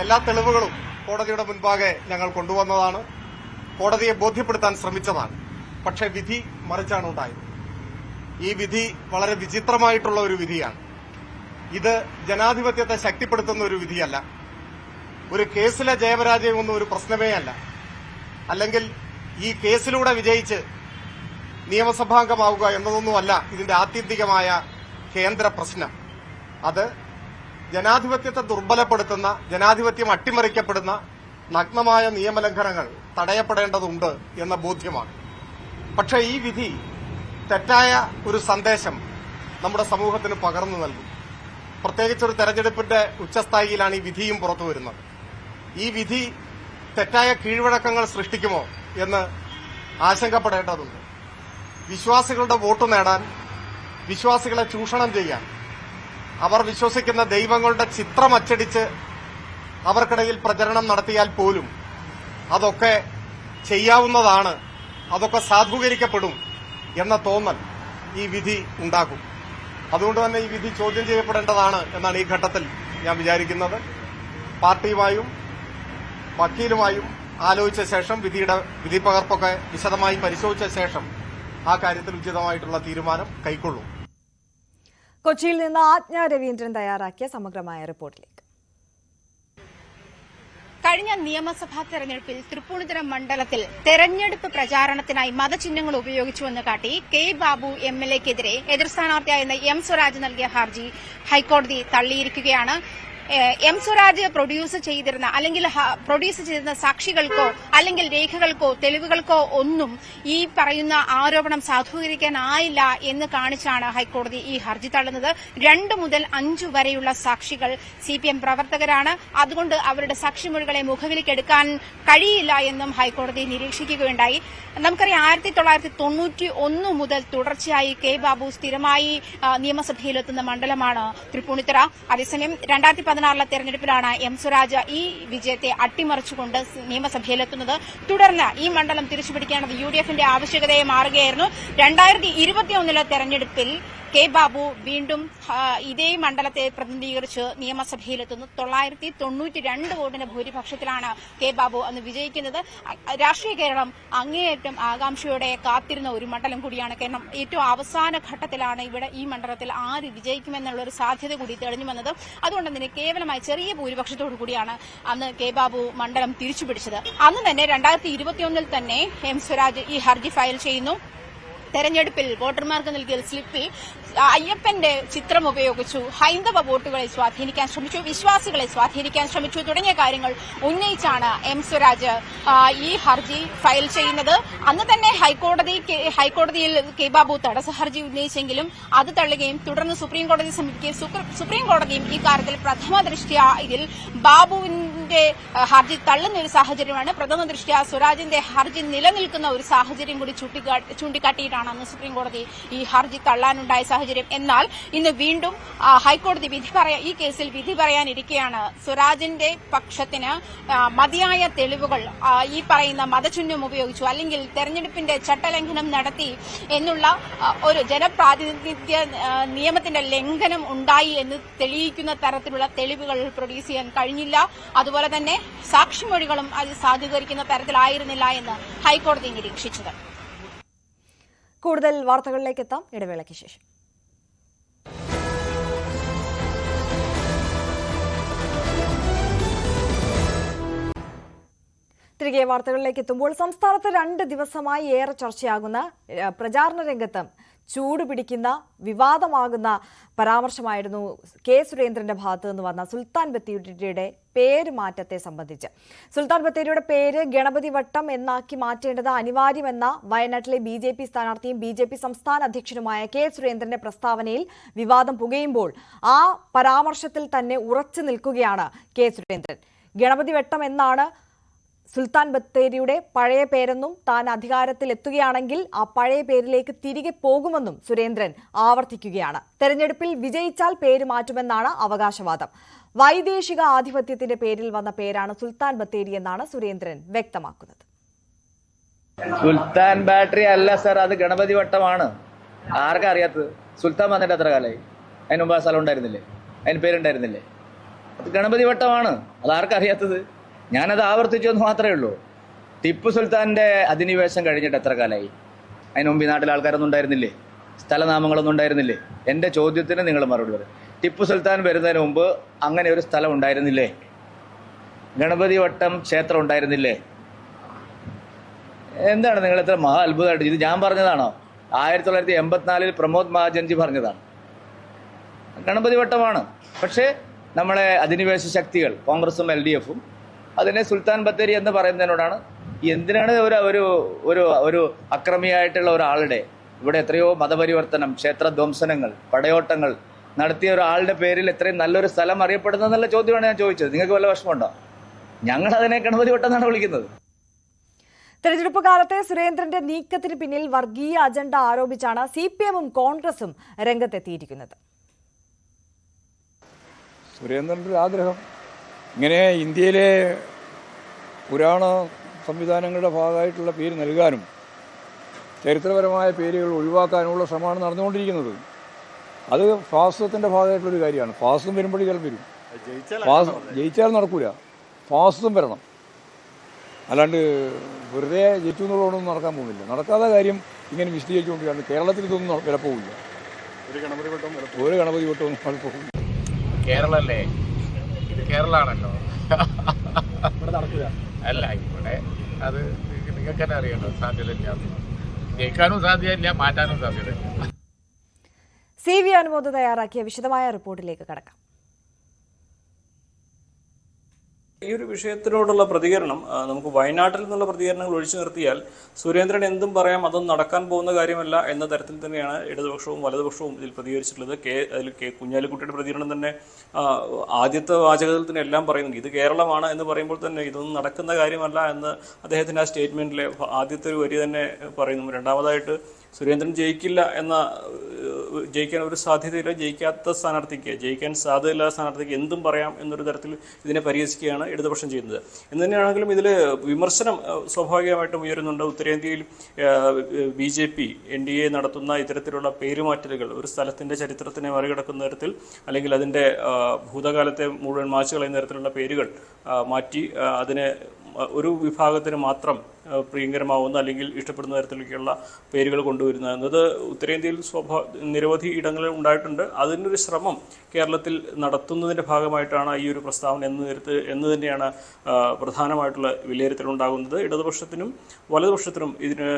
എല്ലാ തെളിവുകളും കോടതിയുടെ മുൻപാകെ ഞങ്ങൾ കൊണ്ടുവന്നതാണ്. കോടതിയെ ബോധ്യപ്പെടുത്താൻ ശ്രമിച്ചതാണ്. പക്ഷേ വിധി മറിച്ചാണ് ഉണ്ടായത്. ഈ വിധി വളരെ വിചിത്രമായിട്ടുള്ള ഒരു വിധിയാണ്. ഇത് ജനാധിപത്യത്തെ ശക്തിപ്പെടുത്തുന്ന ഒരു വിധിയല്ല. ഒരു കേസിലെ ജയപരാജയമൊന്നും ഒരു പ്രശ്നമേ അല്ല. അല്ലെങ്കിൽ ഈ കേസിലൂടെ വിജയിച്ച് നിയമസഭാംഗമാവുക എന്നതൊന്നുമല്ല ഇതിന്റെ ആത്യന്തികമായ കേന്ദ്ര പ്രശ്നം. അത് ജനാധിപത്യത്തെ ദുർബലപ്പെടുത്തുന്ന, ജനാധിപത്യം അട്ടിമറിക്കപ്പെടുന്ന നഗ്നമായ നിയമലംഘനങ്ങൾ തടയപ്പെടേണ്ടതുണ്ട് എന്ന ബോധ്യമാണ്. പക്ഷേ ഈ വിധി തെറ്റായ ഒരു സന്ദേശം നമ്മുടെ സമൂഹത്തിന് പകർന്നു നൽകും. പ്രത്യേകിച്ചൊരു തെരഞ്ഞെടുപ്പിന്റെ ഉച്ചസ്ഥായിയിലാണ് ഈ വിധിയും പുറത്തു വരുന്നത്. ഈ വിധി തെറ്റായ കീഴ്വഴക്കങ്ങൾ സൃഷ്ടിക്കുമോ എന്ന് ആശങ്കപ്പെടേണ്ടതുണ്ട്. വിശ്വാസികളുടെ വോട്ട് നേടാൻ, വിശ്വാസികളെ ചൂഷണം ചെയ്യാൻ, അവർ വിശ്വസിക്കുന്ന ദൈവങ്ങളുടെ ചിത്രം അച്ചടിച്ച് അവർക്കിടയിൽ പ്രചരണം നടത്തിയാൽ പോലും അതൊക്കെ ചെയ്യാവുന്നതാണ്, അതൊക്കെ സാധൂകരിക്കപ്പെടും എന്ന തോന്നൽ ഈ വിധി ഉണ്ടാകും. അതുകൊണ്ട് തന്നെ ഈ വിധി ചോദ്യം ചെയ്യപ്പെടേണ്ടതാണ് എന്നാണ് ഈ ഘട്ടത്തിൽ ഞാൻ വിചാരിക്കുന്നത്. പാർട്ടിയുമായും വക്കീലുമായും ആലോചിച്ച ശേഷം വിധി പകർപ്പൊക്കെ വിശദമായി പരിശോധിച്ച ശേഷം ആ കാര്യത്തിൽ ഉചിതമായിട്ടുള്ള തീരുമാനം കൈക്കൊള്ളും. കൊച്ചിയിൽ നിന്ന് ആജ്ഞ രവീന്ദ്രൻ തയ്യാറാക്കിയ സമഗ്രമായ റിപ്പോർട്ടിലേക്ക്. കഴിഞ്ഞ നിയമസഭാ തെരഞ്ഞെടുപ്പിൽ തൃപ്പൂണിത്തുറ മണ്ഡലത്തിൽ തെരഞ്ഞെടുപ്പ് പ്രചാരണത്തിനായി മതചിഹ്നങ്ങൾ ഉപയോഗിച്ചുവെന്ന് കാട്ടി കെ ബാബു MLA-ക്കെതിരെ എതിർ സ്ഥാനാർത്ഥിയായിരുന്ന M സ്വരാജ് നൽകിയ ഹർജി ഹൈക്കോടതി തള്ളിയിരിക്കുകയാണ്. എം സ്വരാജ് പ്രൊഡ്യൂസ് ചെയ്തിരുന്ന സാക്ഷികൾക്കോ അല്ലെങ്കിൽ രേഖകൾക്കോ തെളിവുകൾക്കോ ഒന്നും ഈ പറയുന്ന ആരോപണം സാധൂകരിക്കാനായില്ല എന്ന് കാണിച്ചാണ് ഹൈക്കോടതി ഈ ഹർജി തള്ളുന്നത്. 2 മുതൽ 5 വരെയുള്ള സാക്ഷികൾ CPM പ്രവർത്തകരാണ്. അതുകൊണ്ട് അവരുടെ സാക്ഷിമൊഴികളെ മുഖവിലേക്കെടുക്കാൻ കഴിയില്ല എന്നും ഹൈക്കോടതി നിരീക്ഷിക്കുകയുണ്ടായി. നമുക്കറിയാം 1991 മുതൽ തുടർച്ചയായി കെ ബാബു സ്ഥിരമായി നിയമസഭയിലെത്തുന്ന മണ്ഡലമാണ് തൃപ്പൂണിത്തുറ. അതേസമയം 2016 തെരഞ്ഞെടുപ്പിലാണ് എം സ്വരാജ് ഈ വിജയത്തെ അട്ടിമറിച്ചുകൊണ്ട് നിയമസഭയിലെത്തുന്നത്. തുടർന്ന് ഈ മണ്ഡലം തിരിച്ചുപിടിക്കേണ്ടത് UDFന്റെ ആവശ്യകതയെ മാറുകയായിരുന്നു. 2021 തെരഞ്ഞെടുപ്പിൽ കെ ബാബു വീണ്ടും ഇതേ മണ്ഡലത്തെ പ്രതിനിധീകരിച്ച് നിയമസഭയിലെത്തുന്നു. 992 വോട്ടിന്റെ ഭൂരിപക്ഷത്തിലാണ് കെ ബാബു അന്ന് വിജയിക്കുന്നത്. രാഷ്ട്രീയ കേരളം അങ്ങേയറ്റം ആകാംക്ഷയോടെ കാത്തിരുന്ന ഒരു മണ്ഡലം കൂടിയാണ്. കാരണം ഏറ്റവും അവസാന ഘട്ടത്തിലാണ് ഇവിടെ ഈ മണ്ഡലത്തിൽ ആര് വിജയിക്കുമെന്നുള്ള ഒരു സാധ്യത കൂടി തെളിഞ്ഞു വന്നത്. അതുകൊണ്ട് തന്നെ കേവലമായി ചെറിയ ഭൂരിപക്ഷത്തോടു കൂടിയാണ് അന്ന് കെ ബാബു മണ്ഡലം തിരിച്ചുപിടിച്ചത്. അന്ന് തന്നെ 2021 തന്നെ എം സ്വരാജ് ഈ ഹർജി ഫയൽ ചെയ്യുന്നു. തെരഞ്ഞെടുപ്പിൽ വോട്ടർമാർക്ക് നൽകിയ സ്ലിപ്പിൽ അയ്യപ്പന്റെ ചിത്രം ഉപയോഗിച്ചു, ഹൈന്ദവ വോട്ടുകളെ സ്വാധീനിക്കാൻ ശ്രമിച്ചു, വിശ്വാസികളെ സ്വാധീനിക്കാൻ ശ്രമിച്ചു തുടങ്ങിയ കാര്യങ്ങൾ ഉന്നയിച്ചാണ് എം സ്വരാജ് ഈ ഹർജി ഫയൽ ചെയ്യുന്നത്. അന്ന് തന്നെ ഹൈക്കോടതിയിൽ കെ ബാബു തടസ്സ ഹർജി ഉന്നയിച്ചെങ്കിലും അത് തള്ളുകയും തുടർന്ന് സുപ്രീംകോടതിയെ സമീപിക്കുകയും സുപ്രീംകോടതിയും ഈ കാര്യത്തിൽ പ്രഥമ ദൃഷ്ട്യാ ഇതിൽ ബാബുവിന്റെ ഹർജി തള്ളുന്ന ഒരു സാഹചര്യമാണ്. പ്രഥമ ദൃഷ്ട്യാ സ്വരാജിന്റെ ഹർജി നിലനിൽക്കുന്ന ഒരു സാഹചര്യം കൂടി ചൂണ്ടിക്കാട്ടിയിട്ടാണ് അന്ന് സുപ്രീംകോടതി ഈ ഹർജി തള്ളാനുണ്ടായ സാഹചര്യം. എന്നാൽ ഇന്ന് വീണ്ടും ഹൈക്കോടതി ഈ കേസിൽ വിധി പറയാനിരിക്കെയാണ് സ്വരാജിന്റെ പക്ഷത്തിന് മതിയായ തെളിവുകൾ ഈ പറയുന്ന മതചിഹ്നം ഉപയോഗിച്ചു അല്ലെങ്കിൽ തെരഞ്ഞെടുപ്പിന്റെ ചട്ടലംഘനം നടത്തി എന്നുള്ള ഒരു ജനപ്രാതിനിധ്യ നിയമത്തിന്റെ ലംഘനം ഉണ്ടായി എന്ന് തെളിയിക്കുന്ന തരത്തിലുള്ള തെളിവുകൾ പ്രൊഡ്യൂസ് ചെയ്യാൻ കഴിഞ്ഞില്ല. അതുപോലെ തന്നെ സാക്ഷിമൊഴികളും അത് സാധൂകരിക്കുന്ന തരത്തിലായിരുന്നില്ല എന്ന് ഹൈക്കോടതി നിരീക്ഷിച്ചത്. കൂടുതൽ വാർത്തകളിലേക്ക് എത്താം ഇടവേളയ്ക്ക് ശേഷം. തിരികെ വാർത്തകളിലേക്ക് എത്തുമ്പോൾ സംസ്ഥാനത്ത് 2 ദിവസമായി ഏറെ ചർച്ചയാകുന്ന പ്രചാരണ രംഗത്ത് ചൂടുപിടിക്കുന്ന വിവാദമാകുന്ന പരാമർശമായിരുന്നു കെ സുരേന്ദ്രന്റെ ഭാഗത്തു നിന്ന് വന്ന സുൽത്താൻ ബത്തേരിയുടെ പേര് മാറ്റത്തെ സംബന്ധിച്ച്. സുൽത്താൻ ബത്തേരിയുടെ പേര് ഗണപതി വട്ടം എന്നാക്കി മാറ്റേണ്ടത് അനിവാര്യമെന്ന വയനാട്ടിലെ BJP സ്ഥാനാർത്ഥിയും BJP സംസ്ഥാന അധ്യക്ഷനുമായ കെ സുരേന്ദ്രന്റെ പ്രസ്താവനയിൽ വിവാദം പുകയുമ്പോൾ ആ പരാമർശത്തിൽ തന്നെ ഉറച്ചു നിൽക്കുകയാണ് കെ സുരേന്ദ്രൻ. ഗണപതി വട്ടം എന്നാണ് സുൽത്താൻ ബത്തേരിയുടെ പഴയ പേരെന്നും താൻ അധികാരത്തിലെത്തുകയാണെങ്കിൽ ആ പഴയ പേരിലേക്ക് തിരികെ പോകുമെന്നും സുരേന്ദ്രൻ ആവർത്തിക്കുകയാണ്. തെരഞ്ഞെടുപ്പിൽ വിജയിച്ചാൽ പേര് മാറ്റുമെന്നാണ് അവകാശവാദം. വൈദേശിക ആധിപത്യത്തിന്റെ പേരിൽ വന്ന പേരാണ് സുൽത്താൻ ബത്തേരി എന്നാണ് സുരേന്ദ്രൻ വ്യക്തമാക്കുന്നത്. സുൽത്താൻ ബാറ്ററി അല്ല സർ, അത് ഗണപതി വട്ടമാണ്. ആർക്കാ അറിയാത്തത്? സുൽത്താൻ വന്നിട്ട് എത്ര കാലമായി? അതിന് മുമ്പ് ആ സ്ഥലം ഉണ്ടായിരുന്നില്ലേ? അതിന് പേരുണ്ടായിരുന്നില്ലേ? അത് ഗണപതി വട്ടമാണ്. അത് ആർക്കറിയാത്തത്? ഞാനത് ആവർത്തിച്ചു എന്ന് മാത്രമേ ഉള്ളൂ. ടിപ്പു സുൽത്താന്റെ അധിനിവേശം കഴിഞ്ഞിട്ട് എത്ര കാലമായി? അതിന് മുമ്പ് ഈ നാട്ടിൽ ആൾക്കാരൊന്നും ഉണ്ടായിരുന്നില്ലേ? സ്ഥലനാമങ്ങളൊന്നും ഉണ്ടായിരുന്നില്ലേ? എൻ്റെ ചോദ്യത്തിന് നിങ്ങൾ മറുപടി പറയും. ടിപ്പു സുൽത്താൻ വരുന്നതിന് മുമ്പ് അങ്ങനെ ഒരു സ്ഥലം ഉണ്ടായിരുന്നില്ലേ? ഗണപതി വട്ടം ക്ഷേത്രം ഉണ്ടായിരുന്നില്ലേ? എന്താണ് നിങ്ങൾ ഇത്ര മഹാ അത്ഭുതമായിട്ട്? ഇത് ഞാൻ പറഞ്ഞതാണോ? 1984 പ്രമോദ് മഹാജൻജി പറഞ്ഞതാണ്. ഗണപതി വട്ടമാണ്. പക്ഷേ നമ്മളെ അധിനിവേശ ശക്തികൾ കോൺഗ്രസും LDFും അതിനെ സുൽത്താൻ ബത്തേരി എന്ന് പറയുന്നതിനോടാണ്. എന്തിനാണ് ഒരു അക്രമിയായിട്ടുള്ള ഒരാളുടെ ഇവിടെ എത്രയോ മതപരിവർത്തനം, ക്ഷേത്രധ്വംസനങ്ങൾ, പടയോട്ടങ്ങൾ നടത്തിയ ഒരാളുടെ പേരിൽ എത്രയും നല്ലൊരു സ്ഥലം അറിയപ്പെടുന്നതെന്നുള്ള ചോദ്യമാണ് ഞാൻ ചോദിച്ചത്. നിങ്ങൾക്ക് വല്ല വിഷമമുണ്ടോ? ഞങ്ങൾ അതിനെ ഗണപതി വട്ടം എന്നാണ് വിളിക്കുന്നത്. തെരഞ്ഞെടുപ്പ് കാലത്തെ സുരേന്ദ്രന്റെ നീക്കത്തിന് പിന്നിൽ വർഗീയ അജണ്ട ആരോപിച്ചാണ് CPMഉം കോൺഗ്രസും രംഗത്തെത്തിയിരിക്കുന്നത്. സുരേന്ദ്രൻ്റെ ഒരു ആഗ്രഹം ഇങ്ങനെ ഇന്ത്യയിലെ പുരാണ സംവിധാനങ്ങളുടെ ഭാഗമായിട്ടുള്ള പേര് നൽകാനും ചരിത്രപരമായ പേരുകൾ ഒഴിവാക്കാനുമുള്ള ശ്രമമാണ് നടന്നുകൊണ്ടിരിക്കുന്നത്. അത് ഫാസിസത്തിൻ്റെ ഭാഗമായിട്ടുള്ളൊരു കാര്യമാണ്. ഫാസിസം വരുമ്പോഴേ ചിലപ്പോൾ വരും. ജയിച്ചാൽ നടക്കൂല, ഫാസിസം വരണം. അല്ലാണ്ട് വെറുതെ ജയിച്ചു എന്നുള്ളതൊന്നും നടക്കാൻ പോകുന്നില്ല. നടക്കാത്ത കാര്യം ഇങ്ങനെ വിശദീകരിച്ചുകൊണ്ടിരിക്കുകയാണ്. കേരളത്തിൽ ഇതൊന്നും വില പോകില്ല. ഒരു ഗണപതി വട്ടവും പോകില്ല. കേരളല്ലേ, ഇത് കേരളാണല്ലോ. അല്ല, ഇവിടെ അത് നിങ്ങൾക്ക് തന്നെ അറിയല്ലോ, സാധ്യതയില്ല. ജയിക്കാനും സാധ്യതയില്ല, മാറ്റാനും സാധ്യതയില്ല. CV അനുമോദ് തയ്യാറാക്കിയ വിശദമായ റിപ്പോർട്ടിലേക്ക് കടക്കാം. ഈ ഒരു വിഷയത്തിനോടുള്ള പ്രതികരണം നമുക്ക് വയനാട്ടിൽ നിന്നുള്ള പ്രതികരണങ്ങൾ ഒഴിച്ചു നിർത്തിയാൽ സുരേന്ദ്രൻ എന്തും പറയാം, അതൊന്നും നടക്കാൻ പോകുന്ന കാര്യമല്ല എന്ന തരത്തിൽ തന്നെയാണ് ഇടതുപക്ഷവും വലതുപക്ഷവും ഇതിൽ പ്രതികരിച്ചിട്ടുള്ളത്. അതിൽ കുഞ്ഞാലിക്കുട്ടിയുടെ പ്രതികരണം തന്നെ ആദ്യത്തെ വാചകത്തിൽ തന്നെ എല്ലാം പറയുന്നുണ്ട്. ഇത് കേരളമാണ് എന്ന് പറയുമ്പോൾ തന്നെ ഇതൊന്നും നടക്കുന്ന കാര്യമല്ല എന്ന് അദ്ദേഹത്തിൻ്റെ ആ സ്റ്റേറ്റ്മെൻറ്റിലെ ആദ്യത്തെ ഒരു വരി തന്നെ പറയുന്നു. രണ്ടാമതായിട്ട് സുരേന്ദ്രൻ ജയിക്കാൻ ഒരു സാധ്യതയില്ല, ജയിക്കാൻ സാധ്യതയില്ലാത്ത സ്ഥാനാർത്ഥിക്ക് എന്തും പറയാം എന്നൊരു തരത്തിൽ ഇതിനെ പരിഹസിക്കുകയാണ് ഇടതുപക്ഷം ചെയ്യുന്നത്. എന്ന് തന്നെയാണെങ്കിലും ഇതിൽ വിമർശനം സ്വാഭാവികമായിട്ടും ഉയരുന്നുണ്ട്. ഉത്തരേന്ത്യയിൽ BJP NDA നടത്തുന്ന ഇത്തരത്തിലുള്ള പേരുമാറ്റലുകൾ ഒരു സ്ഥലത്തിൻ്റെ ചരിത്രത്തിനെ മറികടക്കുന്ന തരത്തിൽ, അല്ലെങ്കിൽ അതിൻ്റെ ഭൂതകാലത്തെ മുഴുവൻ മാച്ചു കളയുന്ന തരത്തിലുള്ള പേരുകൾ മാറ്റി അതിനെ ഒരു വിഭാഗത്തിന് മാത്രം പ്രിയങ്കരമാവുന്ന അല്ലെങ്കിൽ ഇഷ്ടപ്പെടുന്ന തരത്തിലേക്കുള്ള പേരുകൾ കൊണ്ടുവരുന്ന എന്നത് ഉത്തരേന്ത്യയിൽ നിരവധി ഇടങ്ങളിൽ ഉണ്ടായിട്ടുണ്ട്. അതിനൊരു ശ്രമം കേരളത്തിൽ നടത്തുന്നതിൻ്റെ ഭാഗമായിട്ടാണ് ഈ ഒരു പ്രസ്താവന എന്ന് തന്നെയാണ് പ്രധാനമായിട്ടുള്ള വിലയിരുത്തലുണ്ടാകുന്നത്. ഇടതുപക്ഷത്തിനും വലതുപക്ഷത്തിനും ഇതിന്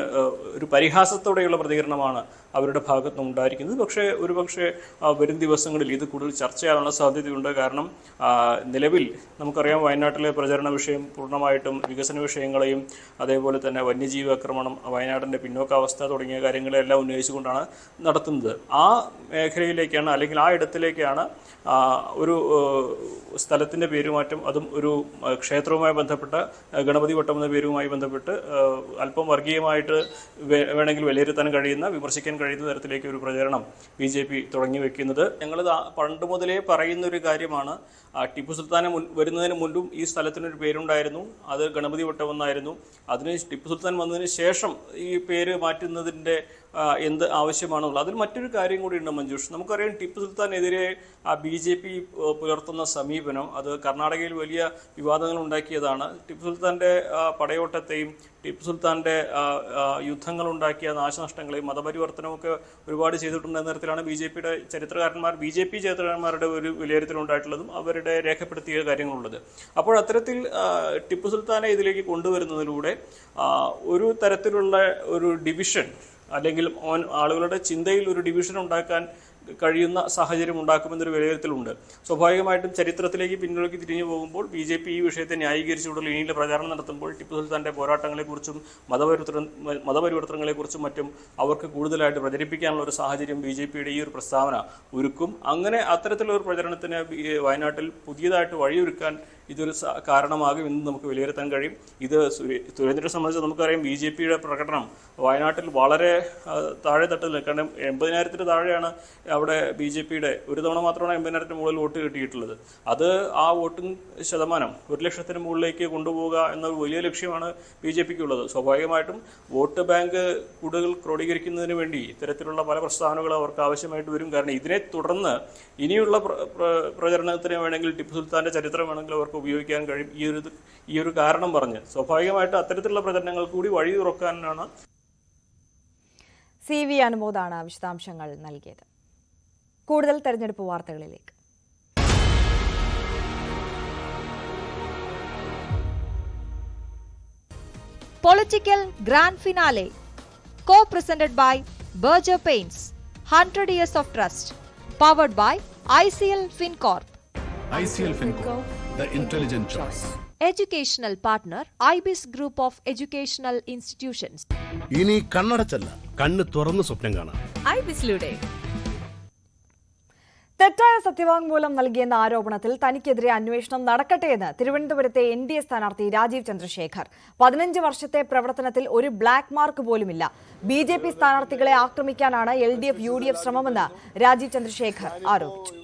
ഒരു പരിഹാസത്തോടെയുള്ള പ്രതികരണമാണ് അവരുടെ ഭാഗത്ത് നിന്ന് ഉണ്ടായിരിക്കുന്നത്. പക്ഷേ ഒരുപക്ഷെ വരും ദിവസങ്ങളിൽ ഇത് കൂടുതൽ ചർച്ചയാകാനുള്ള സാധ്യതയുണ്ട്. കാരണം നിലവിൽ നമുക്കറിയാം വയനാട്ടിലെ പ്രചരണ വിഷയം പൂർണ്ണമായിട്ടും വികസന വിഷയങ്ങളെയും അതേപോലെ തന്നെ വന്യജീവി ആക്രമണം, വയനാടിൻ്റെ പിന്നോക്കാവസ്ഥ തുടങ്ങിയ കാര്യങ്ങളെല്ലാം ഉന്നയിച്ചുകൊണ്ടാണ് നടത്തുന്നത്. ആ മേഖലയിലേക്കാണ് അല്ലെങ്കിൽ ആ ഇടത്തിലേക്കാണ് ഒരു സ്ഥലത്തിൻ്റെ പേരുമാറ്റം, അതും ഒരു ക്ഷേത്രവുമായി ബന്ധപ്പെട്ട ഗണപതി വട്ടം എന്ന പേരുമായി ബന്ധപ്പെട്ട് അല്പം വർഗീയമായിട്ട് വേണമെങ്കിൽ വിലയിരുത്താൻ കഴിയുന്ന, വിമർശിക്കാൻ കഴിയുന്ന തരത്തിലേക്ക് ഒരു പ്രചരണം BJP തുടങ്ങി വെക്കുന്നത്. ഞങ്ങളിത് പണ്ട് മുതലേ പറയുന്ന ഒരു കാര്യമാണ്. ടിപ്പു സുൽത്താനെ വരുന്നതിന് മുൻപും ഈ സ്ഥലത്തിനൊരു പേരുണ്ടായിരുന്നു, അത് ഗണപതി വട്ടം എന്നായിരുന്നു. അതിന് ടിപ്പു സുൽത്താൻ വന്നതിന് ശേഷം ഈ പേര് മാറ്റുന്നതിൻ്റെ എന്ത് ആവശ്യമാണെന്നുള്ളത്. അതിൽ മറ്റൊരു കാര്യം കൂടിയുണ്ട് മഞ്ജുഷ്. നമുക്കറിയാം ടിപ്പു സുൽത്താനെതിരെ BJP പുലർത്തുന്ന സമീപനം അത് കർണാടകയിൽ വലിയ വിവാദങ്ങൾ ഉണ്ടാക്കിയതാണ്. ടിപ്പു സുൽത്താൻ്റെ പടയോട്ടത്തെയും ടിപ്പു സുൽത്താൻ്റെ യുദ്ധങ്ങളുണ്ടാക്കിയ നാശനഷ്ടങ്ങളെയും മതപരിവർത്തനമൊക്കെ ഒരുപാട് ചെയ്തിട്ടുണ്ട് എന്ന തരത്തിലാണ് BJP ചരിത്രകാരന്മാരുടെ ഒരു വിലയിരുത്തലുണ്ടായിട്ടുള്ളതും അവരുടെ രേഖപ്പെടുത്തിയ കാര്യങ്ങളുള്ളത്. അപ്പോൾ അത്തരത്തിൽ ടിപ്പു സുൽത്താനെ ഇതിലേക്ക് കൊണ്ടുവരുന്നതിലൂടെ ഒരു തരത്തിലുള്ള ഒരു ഡിവിഷൻ അല്ലെങ്കിൽ ആളുകളുടെ ചിന്തയിൽ ഒരു ഡിവിഷൻ ഉണ്ടാക്കാൻ കഴിയുന്ന സാഹചര്യം ഉണ്ടാക്കുമെന്നൊരു വിലയിരുത്തലുണ്ട്. സ്വാഭാവികമായിട്ടും ചരിത്രത്തിലേക്ക് പിന്നിലേക്ക് തിരിഞ്ഞു പോകുമ്പോൾ BJP ഈ വിഷയത്തെ ന്യായീകരിച്ചുകൊണ്ട് ഇനിയുള്ള പ്രചാരണം നടത്തുമ്പോൾ ടിപ്പു സുൽത്താൻ്റെ പോരാട്ടങ്ങളെക്കുറിച്ചും മതപരിവർത്തനങ്ങളെക്കുറിച്ചും മറ്റും അവർക്ക് കൂടുതലായിട്ട് പ്രചരിപ്പിക്കാനുള്ള ഒരു സാഹചര്യം BJPയുടെ ഈ ഒരു പ്രസ്താവന ഒരുക്കും. അങ്ങനെ അത്തരത്തിലുള്ള ഒരു പ്രചരണത്തിന് വയനാട്ടിൽ പുതിയതായിട്ട് വഴിയൊരുക്കാൻ ഇതൊരു കാരണമാകും എന്ന് നമുക്ക് വിലയിരുത്താൻ കഴിയും. ഇത് സുരേന്ദ്രനെ സംബന്ധിച്ച് നമുക്കറിയാം BJPയുടെ പ്രകടനം വയനാട്ടിൽ വളരെ താഴെ തട്ടിൽ, കാരണം 80,000 താഴെയാണ് അവിടെ BJPയുടെ ഒരു തവണ മാത്രമാണ് 80,000 മുകളിൽ വോട്ട് കിട്ടിയിട്ടുള്ളത്. അത് ആ വോട്ടിംഗ് ശതമാനം 1,00,000 മുകളിലേക്ക് കൊണ്ടുപോവുക എന്ന വലിയ ലക്ഷ്യമാണ് BJPക്കുള്ളത്. സ്വാഭാവികമായിട്ടും വോട്ട് ബാങ്ക് കൂടുതൽ ക്രോഡീകരിക്കുന്നതിന് വേണ്ടി ഇത്തരത്തിലുള്ള പല പ്രസ്താവനകളും അവർക്ക് ആവശ്യമായിട്ട് വരും. കാരണം ഇതിനെ തുടർന്ന് ഇനിയുള്ള പ്രചരണത്തിന് വേണമെങ്കിൽ ടിപ്പു സുൽത്താൻ്റെ ചരിത്രം വേണമെങ്കിൽ അവർക്ക് ഉപയോഗിക്കാൻ കഴിയും. ഈ ഒരു കാരണം പറഞ്ഞ് സ്വാഭാവികമായിട്ട് അത്തരത്തിലുള്ള പ്രചരണങ്ങൾ കൂടി വഴി തുറക്കാനാണ്. CV അനുമോദാണ് വിശദാംശങ്ങൾ നൽകിയത്. കൂടുതൽ തെരഞ്ഞെടുപ്പ് വാർത്തകളിലേക്ക്. Political Grand Finale, co-presented by Berger Paints, 100 years of trust, powered by ICL FinCorp. ICL FinCorp, the intelligent choice. Educational partner, IBIS Group of Educational Institutions. ഇനി കണ്ണടച്ചല്ല, കണ്ണ് തുറന്ന് സ്വപ്നം കാണാം. IBISലൂടെ തെറ്റായ സത്യവാങ്മൂലം നൽകിയെന്ന ആരോപണത്തിൽ തനിക്കെതിരെ അന്വേഷണം നടക്കട്ടെയെന്ന് തിരുവനന്തപുരത്തെ NDA സ്ഥാനാർത്ഥി രാജീവ് ചന്ദ്രശേഖർ. 15 വർഷത്തെ പ്രവർത്തനത്തിൽ ഒരു ബ്ലാക്ക് മാർക്ക് പോലുമില്ല. BJP സ്ഥാനാർത്ഥികളെ ആക്രമിക്കാനാണ് LDF UDF ശ്രമമെന്ന് രാജീവ് ചന്ദ്രശേഖർ ആരോപിച്ചു.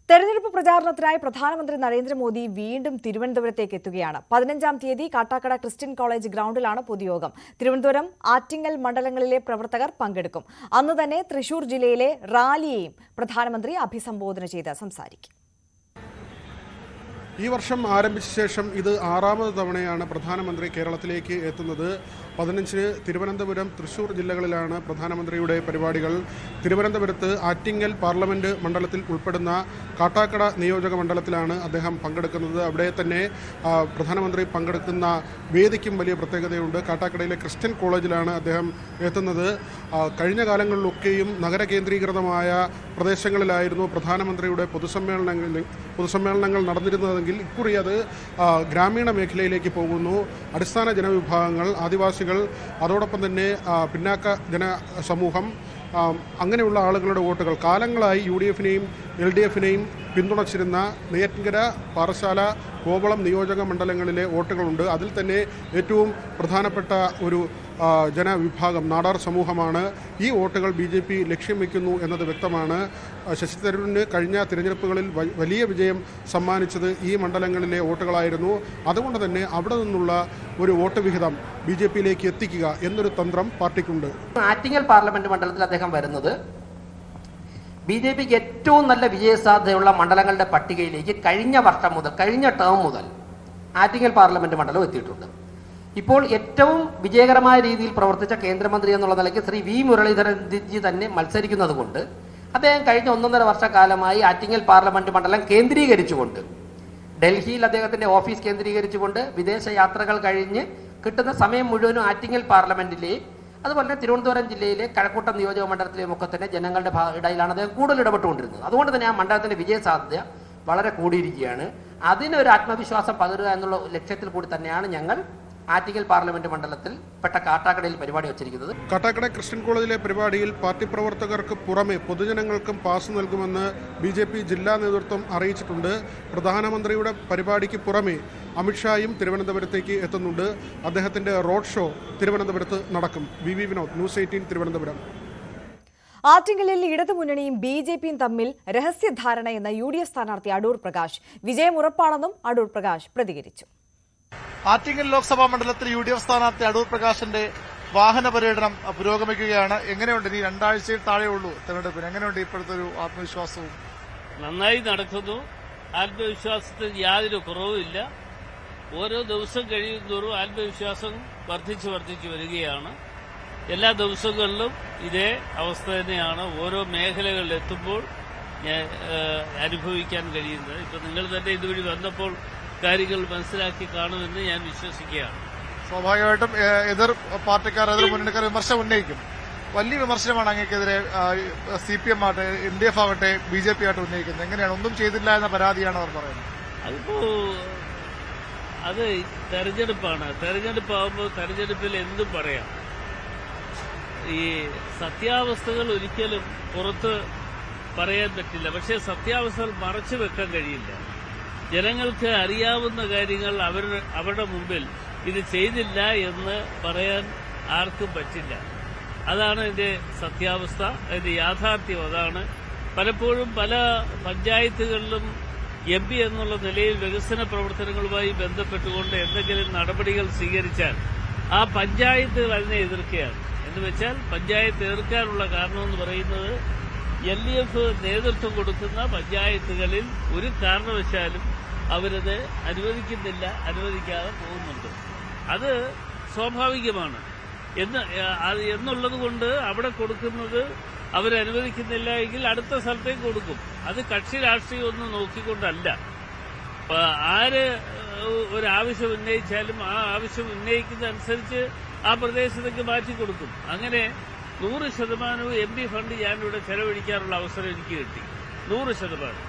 തെരഞ്ഞെടുപ്പ് പ്രചാരണത്തിനായി പ്രധാനമന്ത്രി നരേന്ദ്രമോദി വീണ്ടും തിരുവനന്തപുരത്തേക്ക് എത്തുകയാണ്. 15-ാം തീയതി കാട്ടാക്കട ക്രിസ്ത്യൻ കോളേജ് ഗ്രൗണ്ടിലാണ് പൊതുയോഗം. തിരുവനന്തപുരം, ആറ്റിങ്ങൽ മണ്ഡലങ്ങളിലെ പ്രവർത്തകർ പങ്കെടുക്കും. അന്ന് തന്നെ തൃശൂർ ജില്ലയിലെ റാലിയെയും പ്രധാനമന്ത്രി അഭിസംബോധന ചെയ്ത് സംസാരിക്കും. ഈ വർഷം ആരംഭിച്ച ശേഷം ഇത് 6ാമത് തവണയാണ് പ്രധാനമന്ത്രി കേരളത്തിലേക്ക് എത്തുന്നത്. 15-ന് തിരുവനന്തപുരം, തൃശൂർ ജില്ലകളിലാണ് പ്രധാനമന്ത്രിയുടെ പരിപാടികൾ. തിരുവനന്തപുരത്ത് ആറ്റിങ്ങൽ പാർലമെന്റ് മണ്ഡലത്തിൽ ഉൾപ്പെടുന്ന കാട്ടാക്കട നിയോജക മണ്ഡലത്തിലാണ് അദ്ദേഹം പങ്കെടുക്കുന്നത്. അവിടെ തന്നെ പ്രധാനമന്ത്രി പങ്കെടുക്കുന്ന വേദിക്കും വലിയ പ്രത്യേകതയുണ്ട്. കാട്ടാക്കടയിലെ ക്രിസ്ത്യൻ കോളേജിലാണ് അദ്ദേഹം എത്തുന്നത്. കഴിഞ്ഞ കാലങ്ങളിലൊക്കെയും നഗര കേന്ദ്രീകൃതമായ പ്രദേശങ്ങളിലായിരുന്നു പ്രധാനമന്ത്രിയുടെ പൊതുസമ്മേളനങ്ങൾ നടന്നിരുന്നതെങ്കിൽ ഇക്കുറി അത് ഗ്രാമീണ മേഖലയിലേക്ക് പോകുന്നു. അടിസ്ഥാന ജനവിഭാഗങ്ങൾ, ആദിവാസികൾ, അതോടൊപ്പം തന്നെ പിന്നാക്ക ജനസമൂഹം, അങ്ങനെയുള്ള ആളുകളുടെ വോട്ടുകൾ കാലങ്ങളായി UDF-നെയും LDF-നെയും പിന്തുണച്ചിരുന്ന നെയ്യാറ്റിൻകര, പാറശാല, കോവളം നിയോജക മണ്ഡലങ്ങളിലെ വോട്ടുകളുണ്ട്. അതിൽ തന്നെ ഏറ്റവും പ്രധാനപ്പെട്ട ഒരു ജനവിഭാഗം നാടാർ സമൂഹമാണ്. ഈ വോട്ടുകൾ BJP ലക്ഷ്യം വയ്ക്കുന്നു എന്നത് വ്യക്തമാണ്. ശശി തരൂരിന് കഴിഞ്ഞ തിരഞ്ഞെടുപ്പുകളിൽ വലിയ വിജയം സമ്മാനിച്ചത് ഈ മണ്ഡലങ്ങളിലെ വോട്ടുകളായിരുന്നു. അതുകൊണ്ട് തന്നെ അവിടെ നിന്നുള്ള ഒരു വോട്ട് വിഹിതം BJP-യിലേക്ക് എത്തിക്കുക എന്നൊരു തന്ത്രം പാർട്ടിക്കുണ്ട്. ആറ്റിങ്ങൽ പാർലമെന്റ് മണ്ഡലത്തിൽ അദ്ദേഹം വരുന്നത് BJP-ക്ക് ഏറ്റവും നല്ല വിജയസാധ്യതയുള്ള മണ്ഡലങ്ങളുടെ പട്ടികയിലേക്ക് കഴിഞ്ഞ ടേം മുതൽ ആറ്റിങ്ങൽ പാർലമെന്റ് മണ്ഡലം എത്തിയിട്ടുണ്ട്. ഇപ്പോൾ ഏറ്റവും വിജയകരമായ രീതിയിൽ പ്രവർത്തിച്ച കേന്ദ്രമന്ത്രി എന്നുള്ള നിലയ്ക്ക് ശ്രീ V. മുരളീധരൻജി തന്നെ മത്സരിക്കുന്നത് കൊണ്ട് അദ്ദേഹം കഴിഞ്ഞ 1.5 വർഷക്കാലമായി ആറ്റിങ്ങൽ പാർലമെന്റ് മണ്ഡലം കേന്ദ്രീകരിച്ചുകൊണ്ട്, ഡൽഹിയിൽ അദ്ദേഹത്തിന്റെ ഓഫീസ് കേന്ദ്രീകരിച്ചുകൊണ്ട്, വിദേശ യാത്രകൾ കഴിഞ്ഞ് കിട്ടുന്ന സമയം മുഴുവനും ആറ്റിങ്ങൽ പാർലമെന്റിലെയും അതുപോലെ തന്നെ തിരുവനന്തപുരം ജില്ലയിലെ കഴക്കൂട്ടം നിയോജക മണ്ഡലത്തിലെയും ഒക്കെ തന്നെ ജനങ്ങളുടെ ഇടയിലാണ് അദ്ദേഹം കൂടുതൽ ഇടപെട്ടുകൊണ്ടിരുന്നത്. അതുകൊണ്ട് തന്നെ ആ മണ്ഡലത്തിന്റെ വിജയസാധ്യത വളരെ കൂടിയിരിക്കുകയാണ്. അതിനൊരു ആത്മവിശ്വാസം പകരുക എന്നുള്ള ലക്ഷ്യത്തിൽ കൂടി തന്നെയാണ് ഞങ്ങൾ ആറ്റിങ്ങൽ പാർലമെന്റ് മണ്ഡലത്തിൽ പെട്ട കാട്ടാക്കടയിൽ പരിപാടി വച്ചിരിക്കുന്നത്. കാട്ടാക്കട ക്രിസ്ത്യൻ കോളേജിലെ പരിപാടിയിൽ പാർട്ടി പ്രവർത്തകർക്ക് പുറമെ പൊതുജനങ്ങൾക്കും പാസ് നൽകുമെന്ന് BJP ജില്ലാ നേതൃത്വം അറിയിച്ചിട്ടുണ്ട്. പ്രധാനമന്ത്രിയുടെ പരിപാടിക്ക് പുറമെ അമിത്ഷായും തിരുവനന്തപുരത്തേക്ക് എത്തുന്നുണ്ട്. അദ്ദേഹത്തിന്റെ റോഡ് ഷോ തിരുവനന്തപുരത്ത് നടക്കും. VV Vinod, News 18 Thiruvananthapuram. ആറ്റിങ്ങലിൽ ഇടതുമുന്നണിയും BJP-യും തമ്മിൽ രഹസ്യധാരണയെന്ന UDF സ്ഥാനാർത്ഥി അടൂർ പ്രകാശ്. വിജയം ഉറപ്പാണെന്നും അടൂർ പ്രകാശ് പ്രതികരിച്ചു. ആറ്റിങ്ങൽ ലോക്സഭാ മണ്ഡലത്തിൽ UDF സ്ഥാനാർത്ഥി അടൂർ പ്രകാശിന്റെ വാഹന പര്യടനം പുരോഗമിക്കുകയാണ്. എങ്ങനെയുണ്ട്? ഇനി 2 ആഴ്ചയിൽ താഴെയുള്ളൂ തെരഞ്ഞെടുപ്പിന്. എങ്ങനെയുണ്ട് ഇപ്പോഴത്തെ ഒരു ആത്മവിശ്വാസവും? നന്നായി നടക്കുന്നു. ആത്മവിശ്വാസത്തിൽ യാതൊരു കുറവുമില്ല. ഓരോ ദിവസം കഴിയുന്നതോറും ആത്മവിശ്വാസം വർദ്ധിച്ചു വരികയാണ്. എല്ലാ ദിവസങ്ങളിലും ഇതേ അവസ്ഥ തന്നെയാണ് ഓരോ മേഖലകളിൽ എത്തുമ്പോൾ അനുഭവിക്കാൻ കഴിയുന്നത്. ഇപ്പൊ നിങ്ങൾ തന്നെ ഇതുവഴി വന്നപ്പോൾ കാര്യങ്ങൾ മനസ്സിലാക്കി കാണുമെന്ന് ഞാൻ വിശ്വസിക്കുകയാണ്. സ്വാഭാവികമായിട്ടും എതിർ പാർട്ടിക്കാർ, എതിർ മുന്നണിക്കാർ വിമർശനം ഉന്നയിക്കും. വലിയ വിമർശനമാണ് അങ്ങേക്കെതിരെ CPM ആകട്ടെ, LDF ആകട്ടെ, BJP ആകട്ടെ ഉന്നയിക്കുന്നത്. എങ്ങനെയാണ്? ഒന്നും ചെയ്തില്ല എന്ന പരാതിയാണ് അവർ പറയുന്നത്. അത് തെരഞ്ഞെടുപ്പാണ്. തെരഞ്ഞെടുപ്പാകുമ്പോൾ തെരഞ്ഞെടുപ്പിൽ എന്തും പറയാം. ഈ സത്യാവസ്ഥകൾ ഒരിക്കലും പുറത്ത് പറയാൻ പറ്റില്ല. പക്ഷേ സത്യാവസ്ഥകൾ മറച്ചു വെക്കാൻ കഴിയില്ല. ജനങ്ങൾക്ക് അറിയാവുന്ന കാര്യങ്ങൾ അവരുടെ മുമ്പിൽ ഇത് ചെയ്തില്ല എന്ന് പറയാൻ ആർക്കും പറ്റില്ല. അതാണ് ഇതിന്റെ സത്യാവസ്ഥ, അതിന്റെ യാഥാർത്ഥ്യം അതാണ്. പലപ്പോഴും പല പഞ്ചായത്തുകളിലും MP എന്നുള്ള നിലയിൽ വികസന പ്രവർത്തനങ്ങളുമായി ബന്ധപ്പെട്ടുകൊണ്ട് എന്തെങ്കിലും നടപടികൾ സ്വീകരിച്ചാൽ ആ പഞ്ചായത്തുകൾ അതിനെ എതിർക്കുകയാണ്. എന്ന് വെച്ചാൽ പഞ്ചായത്ത് എതിർക്കാനുള്ള കാരണമെന്ന് പറയുന്നത് LDF നേതൃത്വം കൊടുക്കുന്ന പഞ്ചായത്തുകളിൽ ഒരു കാരണവശാലും അവരത് അനുവദിക്കാതെ പോകുന്നുണ്ട്. അത് സ്വാഭാവികമാണ് എന്നുള്ളത് കൊണ്ട് അവിടെ കൊടുക്കുന്നത് അവരനുവദിക്കുന്നില്ല എങ്കിൽ അടുത്ത സ്ഥലത്തേക്ക് കൊടുക്കും. അത് കക്ഷി രാഷ്ട്രീയം ഒന്നും നോക്കിക്കൊണ്ടല്ല. ആര് ഒരാവശ്യം ഉന്നയിച്ചാലും ആ ആവശ്യം ഉന്നയിക്കുന്നതനുസരിച്ച് ആ പ്രദേശത്തേക്ക് മാറ്റിക്കൊടുക്കും. അങ്ങനെ 100% MP ഫണ്ട് ഞാനിവിടെ ചെലവഴിക്കാനുള്ള അവസരം എനിക്ക് കിട്ടി. 100%.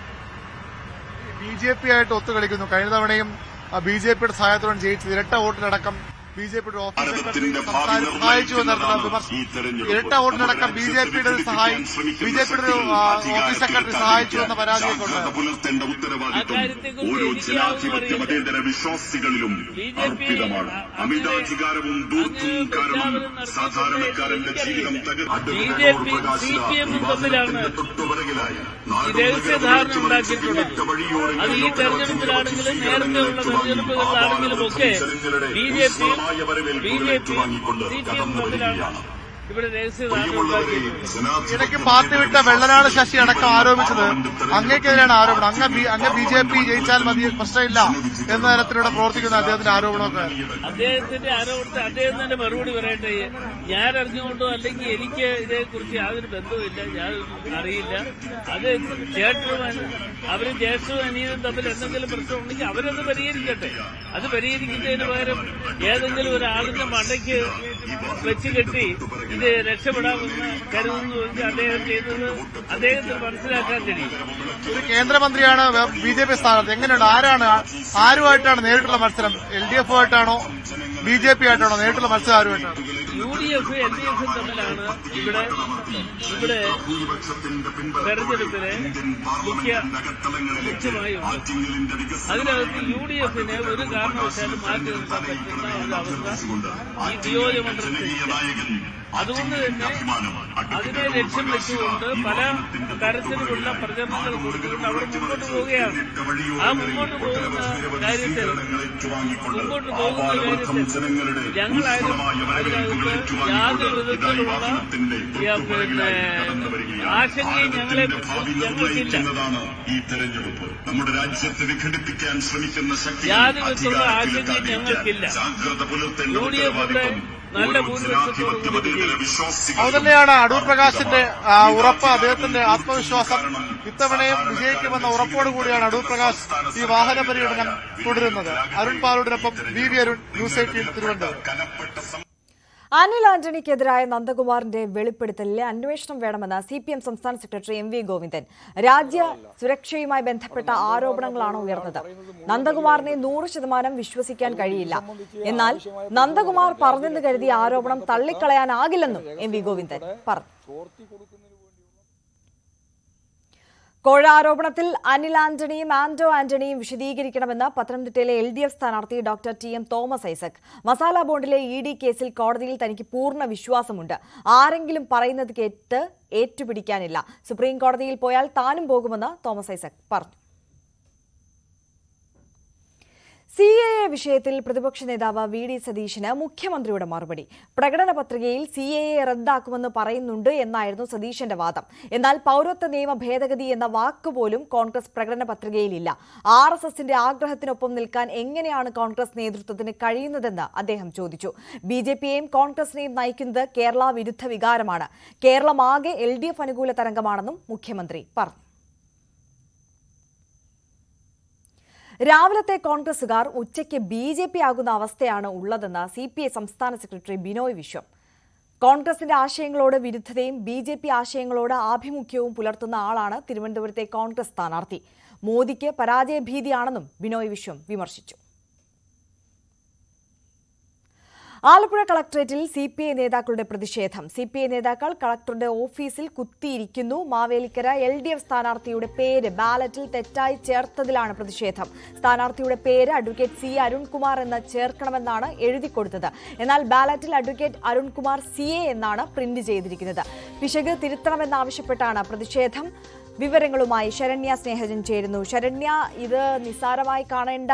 BJP ആയിട്ട് ഒത്തുകളിക്കുന്നു. കഴിഞ്ഞ തവണയും BJP-യുടെ സഹായത്തോടെ ജയിച്ചത് ഇരട്ട വോട്ടിലടക്കം BJP-യുടെ ഓഫീസ് സെക്രട്ടറി സഹായിച്ചു എന്നായിരുന്നു വിമർശനം. ഇരട്ട വോട്ടിലടക്കം BJP-യുടെ ഓഫീസ് സെക്രട്ടറി സഹായിച്ചു എന്ന പരാതിയൊക്കെ വിശ്വാസികളിലും അർപ്പിതമാണ്. അമിതാധികാരവും ദൂർത്തും കാരണം സാധാരണക്കാരന്റെ ജീവിതം രഹസ്യധാരണ ഉണ്ടാക്കിയിട്ടുള്ളത്. അത് ഈ തെരഞ്ഞെടുപ്പിലാണെങ്കിലും നേരത്തെയുള്ള തെരഞ്ഞെടുപ്പുകളിലാണെങ്കിലും ഒക്കെ BJP CPM തമ്മിലാണ് ഇവിടെ രഹസ്യധാരണ ഉണ്ടാക്കിയിട്ടുണ്ട്. ഇടയ്ക്ക് പാർട്ടി വിട്ട വെള്ളനാട് ശശി അടക്കം ആരോപിച്ചത് അങ്ങേക്കെതിരെയാണ് ആരോപണം. അങ്ങ് BJP ജയിച്ചാൽ മതി, പ്രശ്നമില്ല എന്ന തരത്തിലൂടെ പ്രവർത്തിക്കുന്ന അദ്ദേഹത്തിന്റെ ആരോപണമൊക്കെ. അദ്ദേഹത്തിന്റെ ആരോപണത്തെ അദ്ദേഹം തന്നെ മറുപടി പറയട്ടെ. ഞാൻ അറിഞ്ഞുകൊണ്ടോ അല്ലെങ്കിൽ എനിക്ക് ഇതേക്കുറിച്ച് യാതൊരു ബന്ധവുമില്ല, ഞാൻ അറിയില്ല. അത് അവരും ജ്യേഷ്ഠവും അനിയനും തമ്മിൽ എന്തെങ്കിലും പ്രശ്നമുണ്ടെങ്കിൽ അവരത് പരിഹരിക്കട്ടെ. അത് പരിഹരിക്കുന്നതിന് പകരം ഏതെങ്കിലും ഒരാളിന്റെ മണ്ടയ്ക്ക് വെച്ച് കെട്ടി ഇത് രക്ഷപ്പെടാമെന്ന് കരുതുന്നുവെങ്കിൽ അദ്ദേഹം ചെയ്തത് അദ്ദേഹത്തിന് മനസ്സിലാക്കാൻ കഴിയും. ഒരു കേന്ദ്രമന്ത്രിയാണ് BJP സ്ഥാനത്ത്. എങ്ങനെയുണ്ട്? ആരുമായിട്ടാണ് നേരിട്ടുള്ള മത്സരം? LDF ആയിട്ടാണോ BJP ആയിട്ടാണോ നേരിട്ടുള്ള മത്സരം? ആരുമായിട്ടാണ്? UDF LDF തമ്മിലാണ് ഇവിടെ തെരഞ്ഞെടുപ്പിലെ മുഖ്യമായി ഉണ്ട്. അതിനകത്ത് UDF-നെ ഒരു കാരണവശാലും മാറ്റി നിർത്താൻ പറ്റുന്ന ഒരു അവസ്ഥ ഈ നിയോജകമണ്ഡലത്തിലില്ല. അതുകൊണ്ട് തന്നെ അതിനെ ലക്ഷ്യം വെച്ചുകൊണ്ട് പല തരത്തിലുള്ള പ്രചരണങ്ങൾ കൊടുത്തുകൊണ്ട് അവർ മുമ്പോട്ട് പോവുകയാണ്. ആ മുമ്പോട്ട് പോകുന്ന കാര്യത്തിൽ ഞങ്ങളായാലും അതിനകത്ത് യാതൊരു വിധത്തിലുള്ള ആശങ്കയും ഞങ്ങൾക്കില്ല. യാതൊരു വിധത്തിലുള്ള ആശങ്കയും ഞങ്ങൾക്കില്ല. UDF-ന്റെ നല്ല അത് തന്നെയാണ് അടൂർ പ്രകാശിന്റെ ഉറപ്പ്, അദ്ദേഹത്തിന്റെ ആത്മവിശ്വാസം. ഇത്തവണയും വിജയിക്കുമെന്ന ഉറപ്പോടുകൂടിയാണ് അടൂർ പ്രകാശ് ഈ വാഹന പര്യടനം തുടരുന്നത്. അരുൺ പാലോടിനൊപ്പം VV അരുൺ, ന്യൂസ് 18 തിരുവനന്തപുരം. അനിൽ ആന്റണിക്കെതിരായ നന്ദകുമാറിന്റെ വെളിപ്പെടുത്തലിലെ അന്വേഷണം വേണമെന്ന് CPM സംസ്ഥാന സെക്രട്ടറി MV ഗോവിന്ദൻ. രാജ്യ സുരക്ഷയുമായി ബന്ധപ്പെട്ട ആരോപണങ്ങളാണ് ഉയർന്നത്. നന്ദകുമാറിനെ 100% വിശ്വസിക്കാൻ കഴിയില്ല. എന്നാൽ നന്ദകുമാർ പറഞ്ഞെന്ന് കരുതിയ ആരോപണം തള്ളിക്കളയാനാകില്ലെന്നും MV ഗോവിന്ദൻ പറഞ്ഞു. കോഴ ആരോപണത്തിൽ അനിൽ ആന്റണിയും ആന്റോ ആന്റണിയും വിശദീകരിക്കണമെന്ന് പത്തനംതിട്ടയിലെ LDF സ്ഥാനാർത്ഥി ഡോക്ടർ TM തോമസ് ഐസക്. മസാല ബോണ്ടിലെ ED കേസിൽ കോടതിയിൽ തനിക്ക് പൂർണ്ണ വിശ്വാസമുണ്ട്. ആരെങ്കിലും പറയുന്നത് കേട്ട് ഏറ്റുപിടിക്കാനില്ല. സുപ്രീം കോടതിയിൽ പോയാൽ താനും പോകുമെന്ന് തോമസ് ഐസക് പറഞ്ഞു. CAA വിഷയത്തിൽ പ്രതിപക്ഷ നേതാവ് VD സതീശന് മുഖ്യമന്ത്രിയുടെ മറുപടി. പ്രകടന പത്രികയിൽ CAA റദ്ദാക്കുമെന്ന് പറയുന്നുണ്ട് എന്നായിരുന്നു സതീശന്റെ വാദം. എന്നാൽ പൌരത്വ നിയമ ഭേദഗതി എന്ന വാക്കുപോലും കോൺഗ്രസ് പ്രകടന പത്രികയിലില്ല. RSSന്റെ ആഗ്രഹത്തിനൊപ്പം നിൽക്കാൻ എങ്ങനെയാണ് കോൺഗ്രസ് നേതൃത്വത്തിന് കഴിയുന്നതെന്ന് അദ്ദേഹം ചോദിച്ചു. BJPയെയും കോൺഗ്രസിനെയും നയിക്കുന്നത് കേരള വിരുദ്ധ വികാരമാണ്. കേരളമാകെ LDF അനുകൂല തരംഗമാണെന്നും മുഖ്യമന്ത്രി പറഞ്ഞു. രാവിലത്തെ കോൺഗ്രസുകാർ ഉച്ചയ്ക്ക് BJP ആകുന്ന അവസ്ഥയാണ് ഉള്ളതെന്ന് CPI സംസ്ഥാന സെക്രട്ടറി ബിനോയ് വിശ്വം. കോൺഗ്രസിന്റെ ആശയങ്ങളോട് വിരുദ്ധതയും BJP ആശയങ്ങളോട് ആഭിമുഖ്യവും പുലർത്തുന്ന ആളാണ് തിരുവനന്തപുരത്തെ കോൺഗ്രസ് സ്ഥാനാർത്ഥി. മോദിക്ക് പരാജയഭീതിയാണെന്നും ബിനോയ് വിശ്വം വിമർശിച്ചു. ആലപ്പുഴ കളക്ടറേറ്റിൽ CPI നേതാക്കളുടെ പ്രതിഷേധം. CPI നേതാക്കൾ കളക്ടറുടെ ഓഫീസിൽ കുത്തിയിരിക്കുന്നു. മാവേലിക്കര LDF സ്ഥാനാർത്ഥിയുടെ പേര് ബാലറ്റിൽ തെറ്റായി ചേർത്തതിലാണ് പ്രതിഷേധം. സ്ഥാനാർത്ഥിയുടെ പേര് അഡ്വക്കേറ്റ് C അരുൺകുമാർ എന്ന് ചേർക്കണമെന്നാണ് എഴുതിക്കൊടുത്തത്. എന്നാൽ ബാലറ്റിൽ അഡ്വക്കേറ്റ് അരുൺകുമാർ CA എന്നാണ് പ്രിന്റ് ചെയ്തിരിക്കുന്നത്. പിശക് തിരുത്തണമെന്നാവശ്യപ്പെട്ടാണ് പ്രതിഷേധം. വിവരങ്ങളുമായി ശരണ്യ സ്നേഹജൻ ചേരുന്നു. ശരണ്യ, ഇത് നിസ്സാരമായി കാണേണ്ട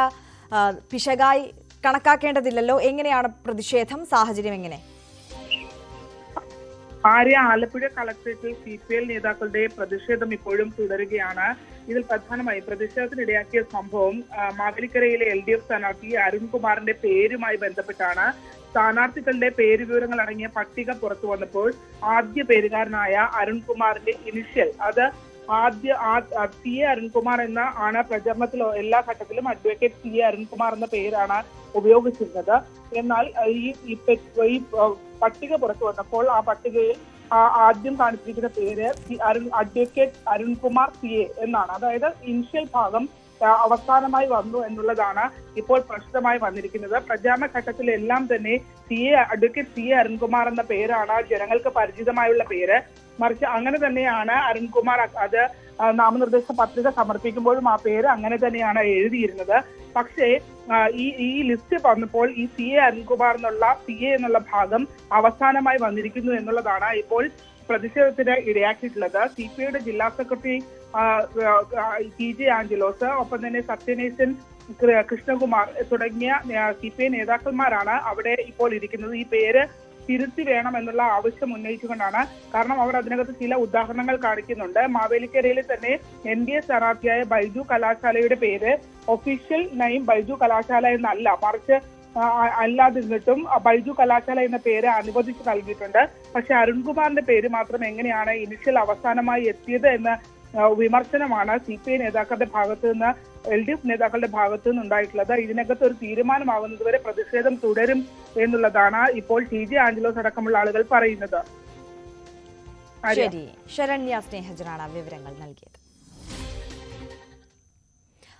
പിശകായി കണക്കാക്കേണ്ടതില്ലല്ലോ. എങ്ങനെയാണ് പ്രതിഷേധം? സാഹചര്യം എങ്ങനെ? ആലപ്പുഴ കളക്ടറേറ്റിൽ CPI നേതാക്കളുടെ പ്രതിഷേധം ഇപ്പോഴും തുടരുകയാണ്. ഇതിൽ പ്രധാനമായും പ്രതിഷേധത്തിനിടയാക്കിയ സംഭവം മാവേലിക്കരയിലെ LDF സ്ഥാനാർത്ഥി അരുൺകുമാറിന്റെ പേരുമായി ബന്ധപ്പെട്ടാണ്. സ്ഥാനാർത്ഥികളുടെ പേര് വിവരങ്ങൾ അടങ്ങിയ പട്ടിക പുറത്തു വന്നപ്പോൾ ആദ്യ പേരുകാരനായ അരുൺകുമാറിന്റെ ഇനിഷ്യൽ, അത് CA അരുൺകുമാർ എന്ന ആണ് പ്രചരണത്തിൽ എല്ലാ ഘട്ടത്തിലും അഡ്വക്കേറ്റ് CA അരുൺകുമാർ എന്ന പേരാണ് ഉപയോഗിച്ചിരുന്നത്. എന്നാൽ ഈ പട്ടിക പുറത്തു വന്നപ്പോൾ ആ പട്ടികയിൽ ആദ്യം കാണിച്ചിരിക്കുന്ന പേര് അഡ്വക്കേറ്റ് അരുൺകുമാർ CA എന്നാണ്. അതായത് ഇനിഷ്യൽ ഭാഗം അവസാനമായി വന്നു എന്നുള്ളതാണ് ഇപ്പോൾ പ്രശ്നമായി വന്നിരിക്കുന്നത്. പ്രചാരണ ഘട്ടത്തിലെല്ലാം തന്നെ അഡ്വക്കേറ്റ് CA അരുൺകുമാർ എന്ന പേരാണ് ജനങ്ങൾക്ക് പരിചിതമായുള്ള പേര്. മറിച്ച് അങ്ങനെ തന്നെയാണ് അരുൺകുമാർ അത് നാമനിർദ്ദേശ പത്രിക സമർപ്പിക്കുമ്പോഴും ആ പേര് അങ്ങനെ തന്നെയാണ് എഴുതിയിരുന്നത്. പക്ഷേ ഈ ലിസ്റ്റ് വന്നപ്പോൾ ഈ CA അരുൺകുമാർ എന്നുള്ള CA എന്നുള്ള ഭാഗം അവസാനമായി വന്നിരിക്കുന്നു എന്നുള്ളതാണ് ഇപ്പോൾ പ്രതിഷേധത്തിന് ഇടയാക്കിയിട്ടുള്ളത്. CPIയുടെ ജില്ലാ സെക്രട്ടറി TJ ആഞ്ചലോസ്, ഒപ്പം തന്നെ സത്യനേശൻ, കൃഷ്ണകുമാർ തുടങ്ങിയ CPI നേതാക്കന്മാരാണ് അവിടെ ഇപ്പോൾ ഇരിക്കുന്നത്. ഈ പേര് തിരുത്തി വേണം എന്നുള്ള ആവശ്യം ഉന്നയിച്ചുകൊണ്ടാണ്. കാരണം അവർ അതിനകത്ത് ചില ഉദാഹരണങ്ങൾ കാണിക്കുന്നുണ്ട്. മാവേലിക്കരയിൽ തന്നെ NDA സ്ഥാനാർത്ഥിയായ ബൈജു കലാശാലയുടെ പേര് ഒഫീഷ്യൽ നെയിം ബൈജു കലാശാല എന്നല്ല, മറിച്ച് അല്ലാതിരുന്നിട്ടും ബൈജു കലാശാല എന്ന പേര് അനുവദിച്ച് നൽകിയിട്ടുണ്ട്. പക്ഷെ അരുൺകുമാറിന്റെ പേര് മാത്രം എങ്ങനെയാണ് ഇനിഷ്യൽ അവസാനമായി എത്തിയത് എന്ന വിമർശനമാണ് CPI നേതാക്കളുടെ ഭാഗത്തു നിന്ന്, LDF നേതാക്കളുടെ ഭാഗത്തു നിന്ന് ഉണ്ടായിട്ടുള്ളത്. ഇതിനകത്ത് ഒരു തീരുമാനമാകുന്നതുവരെ പ്രതിഷേധം തുടരും എന്നുള്ളതാണ് ഇപ്പോൾ TJ ആഞ്ചലോസ് അടക്കമുള്ള ആളുകൾ പറയുന്നത്. ശരി, ശരണ്യ സ്നേഹജനാണ് വിവരങ്ങൾ നൽകിയത്.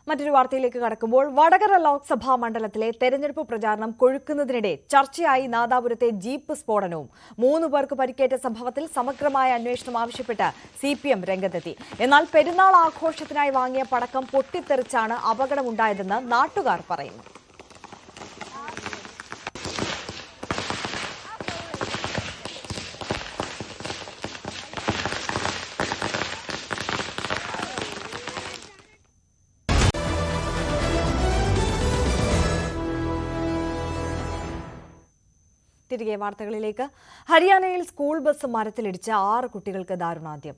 മറ്റൊരു വാർത്തയിലേക്ക് കടക്കുമ്പോൾ വടകര ലോക്സഭാ മണ്ഡലത്തിലെ തെരഞ്ഞെടുപ്പ് പ്രചാരണം കൊഴുക്കുന്നതിനിടെ ചർച്ചയായി നാദാപുരത്തെ ജീപ്പ് സ്ഫോടനവും. 3 പേർക്ക് പരിക്കേറ്റ സംഭവത്തിൽ സമഗ്രമായ അന്വേഷണം ആവശ്യപ്പെട്ട് CPM രംഗത്തെത്തി. എന്നാൽ പെരുന്നാൾ ആഘോഷത്തിനായി വാങ്ങിയ പടക്കം പൊട്ടിത്തെറിച്ചാണ് അപകടമുണ്ടായതെന്ന് നാട്ടുകാർ പറയുന്നു. തിരികെ വാർത്തകളിലേക്ക്. ഹരിയാനയിൽ സ്കൂൾ ബസ് മരത്തിലിടിച്ച് 6 കുട്ടികൾക്ക് ദാരുണാന്ത്യം.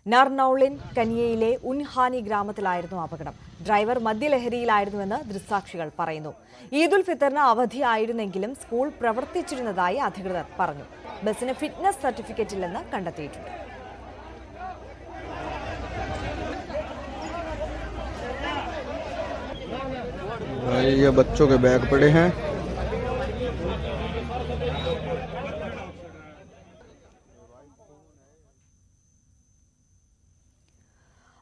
നർനൌളിൻ കനിയയിലെ ഉൻഹാനി ഗ്രാമത്തിലായിരുന്നു അപകടം. ഡ്രൈവർ മദ്യലഹരിയിലായിരുന്നുവെന്ന് ദൃക്സാക്ഷികൾ പറയുന്നു. ഈദുൽ ഫിത്തറിന് അവധിയായിരുന്നെങ്കിലും സ്കൂൾ പ്രവർത്തിച്ചിരുന്നതായി അധികൃതർ പറഞ്ഞു. ബസിന് ഫിറ്റ്നസ് സർട്ടിഫിക്കറ്റ് ഇല്ലെന്ന് കണ്ടെത്തിയിട്ടുണ്ട്. ये बच्चों के बैग पड़े हैं.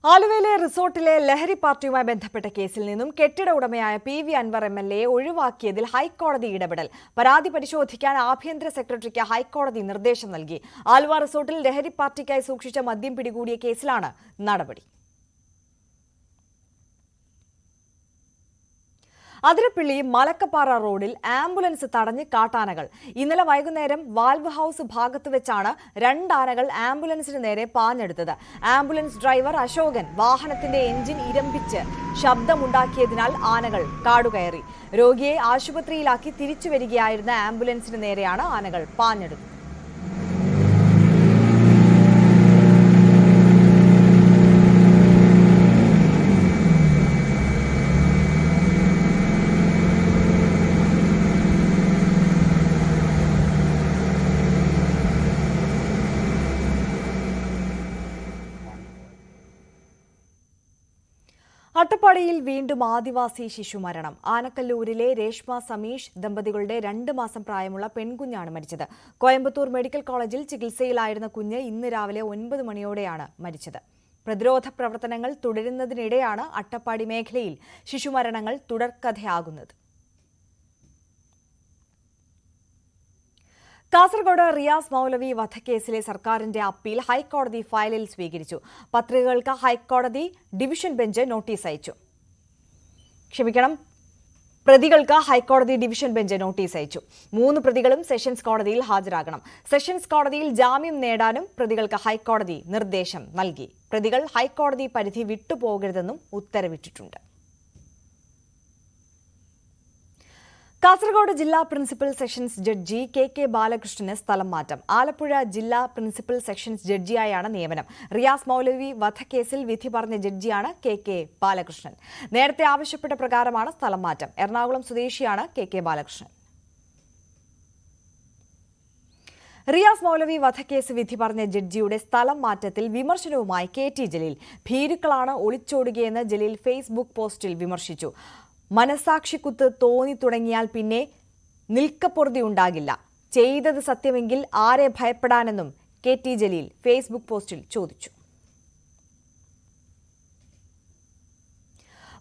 ആലുവയിലെ റിസോർട്ടിലെ ലഹരി പാർട്ടിയുമായി ബന്ധപ്പെട്ട കേസിൽ നിന്നും കെട്ടിട ഉടമയായ PV അൻവർ MLA ഒഴിവാക്കിയതിൽ ഹൈക്കോടതി ഇടപെടൽ. പരാതി പരിശോധിക്കാൻ ആഭ്യന്തര സെക്രട്ടറിക്ക് ഹൈക്കോടതി നിർദ്ദേശം നൽകി. ആലുവ റിസോർട്ടിൽ ലഹരി പാർട്ടിക്കായി സൂക്ഷിച്ച മദ്യം പിടികൂടിയ കേസിലാണ് നടപടി. അതിരപ്പിള്ളി മലക്കപ്പാറ റോഡിൽ ആംബുലൻസ് തടഞ്ഞ് കാട്ടാനകൾ. ഇന്നലെ വൈകുന്നേരം വാൽവ് ഹൌസ് ഭാഗത്ത് വെച്ചാണ് 2 ആനകൾ ആംബുലൻസിന് നേരെ പാഞ്ഞെടുത്തത്. ആംബുലൻസ് ഡ്രൈവർ അശോകൻ വാഹനത്തിന്റെ എഞ്ചിൻ ഇരമ്പിച്ച് ശബ്ദമുണ്ടാക്കിയതിനാൽ ആനകൾ കാടുകയറി. രോഗിയെ ആശുപത്രിയിലാക്കി തിരിച്ചു വരികയായിരുന്ന ആംബുലൻസിന് നേരെയാണ് ആനകൾ പാഞ്ഞെടുത്തത്. അട്ടപ്പാടിയിൽ വീണ്ടും ആദിവാസി ശിശുമരണം. ആനക്കല്ലൂരിലെ രേഷ്മ സമീഷ് ദമ്പതികളുടെ 2 മാസം പ്രായമുള്ള പെൺകുഞ്ഞാണ് മരിച്ചത്. കോയമ്പത്തൂർ മെഡിക്കൽ കോളേജിൽ ചികിത്സയിലായിരുന്ന കുഞ്ഞ് ഇന്ന് രാവിലെ 9 മണിയോടെയാണ് മരിച്ചത്. പ്രതിരോധ പ്രവർത്തനങ്ങൾ തുടരുന്നതിനിടെയാണ് അട്ടപ്പാടി മേഖലയിൽ ശിശുമരണങ്ങൾ തുടർക്കഥയാകുന്നത്. കാസർഗോഡ് റിയാസ് മൗലവി വധക്കേസിലെ സർക്കാരിന്റെ അപ്പീൽ ഹൈക്കോടതി ഫയലിൽ സ്വീകരിച്ചു. പത്രികകൾക്ക് ഹൈക്കോടതി ഡിവിഷൻ ബെഞ്ച് നോട്ടീസ് അയച്ചു. പ്രതികൾക്ക് ഹൈക്കോടതി ഡിവിഷൻ ബെഞ്ച് നോട്ടീസ് അയച്ചു. 3 പ്രതികളും സെഷൻസ് കോടതിയിൽ ഹാജരാകണം. സെഷൻസ് കോടതിയിൽ ജാമ്യം നേടാനും പ്രതികൾക്ക് ഹൈക്കോടതി നിർദ്ദേശം നൽകി. പ്രതികൾ ഹൈക്കോടതി പരിധി വിട്ടുപോകരുതെന്നും ഉത്തരവിട്ടിട്ടുണ്ട്. കാസർഗോഡ് ജില്ലാ പ്രിൻസിപ്പൽ സെഷൻസ് ജഡ്ജി KK ബാലകൃഷ്ണന് സ്ഥലം മാറ്റം. ആലപ്പുഴ ജില്ലാ പ്രിൻസിപ്പൽ സെഷൻസ് ജഡ്ജിയായാണ് നിയമനം. റിയാസ് മൗലവി വധക്കേസിൽ വിധി പറഞ്ഞ ജഡ്ജിയാണ് KK ബാലകൃഷ്ണൻ. നേരത്തെ ആവശ്യപ്പെട്ട പ്രകാരമാണ് സ്ഥലം മാറ്റം. എറണാകുളം സ്വദേശിയാണ് KK ബാലകൃഷ്ണൻ. റിയാസ് മൗലവി വധക്കേസ് വിധി പറഞ്ഞ ജഡ്ജിയുടെ സ്ഥലം മാറ്റത്തിൽ വിമർശനവുമായി KT ജലീൽ. ഭീരുക്കളാണ് ഒളിച്ചോടുകയെന്ന് ജലീൽ ഫേസ്ബുക്ക് പോസ്റ്റിൽ വിമർശിച്ചു. മനസാക്ഷിക്കുത്ത് തോന്നി തുടങ്ങിയാൽ പിന്നെ നിൽക്കപ്പൊറുതി ഉണ്ടാകില്ല. ചെയ്തത് സത്യമെങ്കിൽ ആരെ ഭയപ്പെടാനെന്നും KT ജലീൽ ഫേസ്ബുക്ക് പോസ്റ്റിൽ ചോദിച്ചു.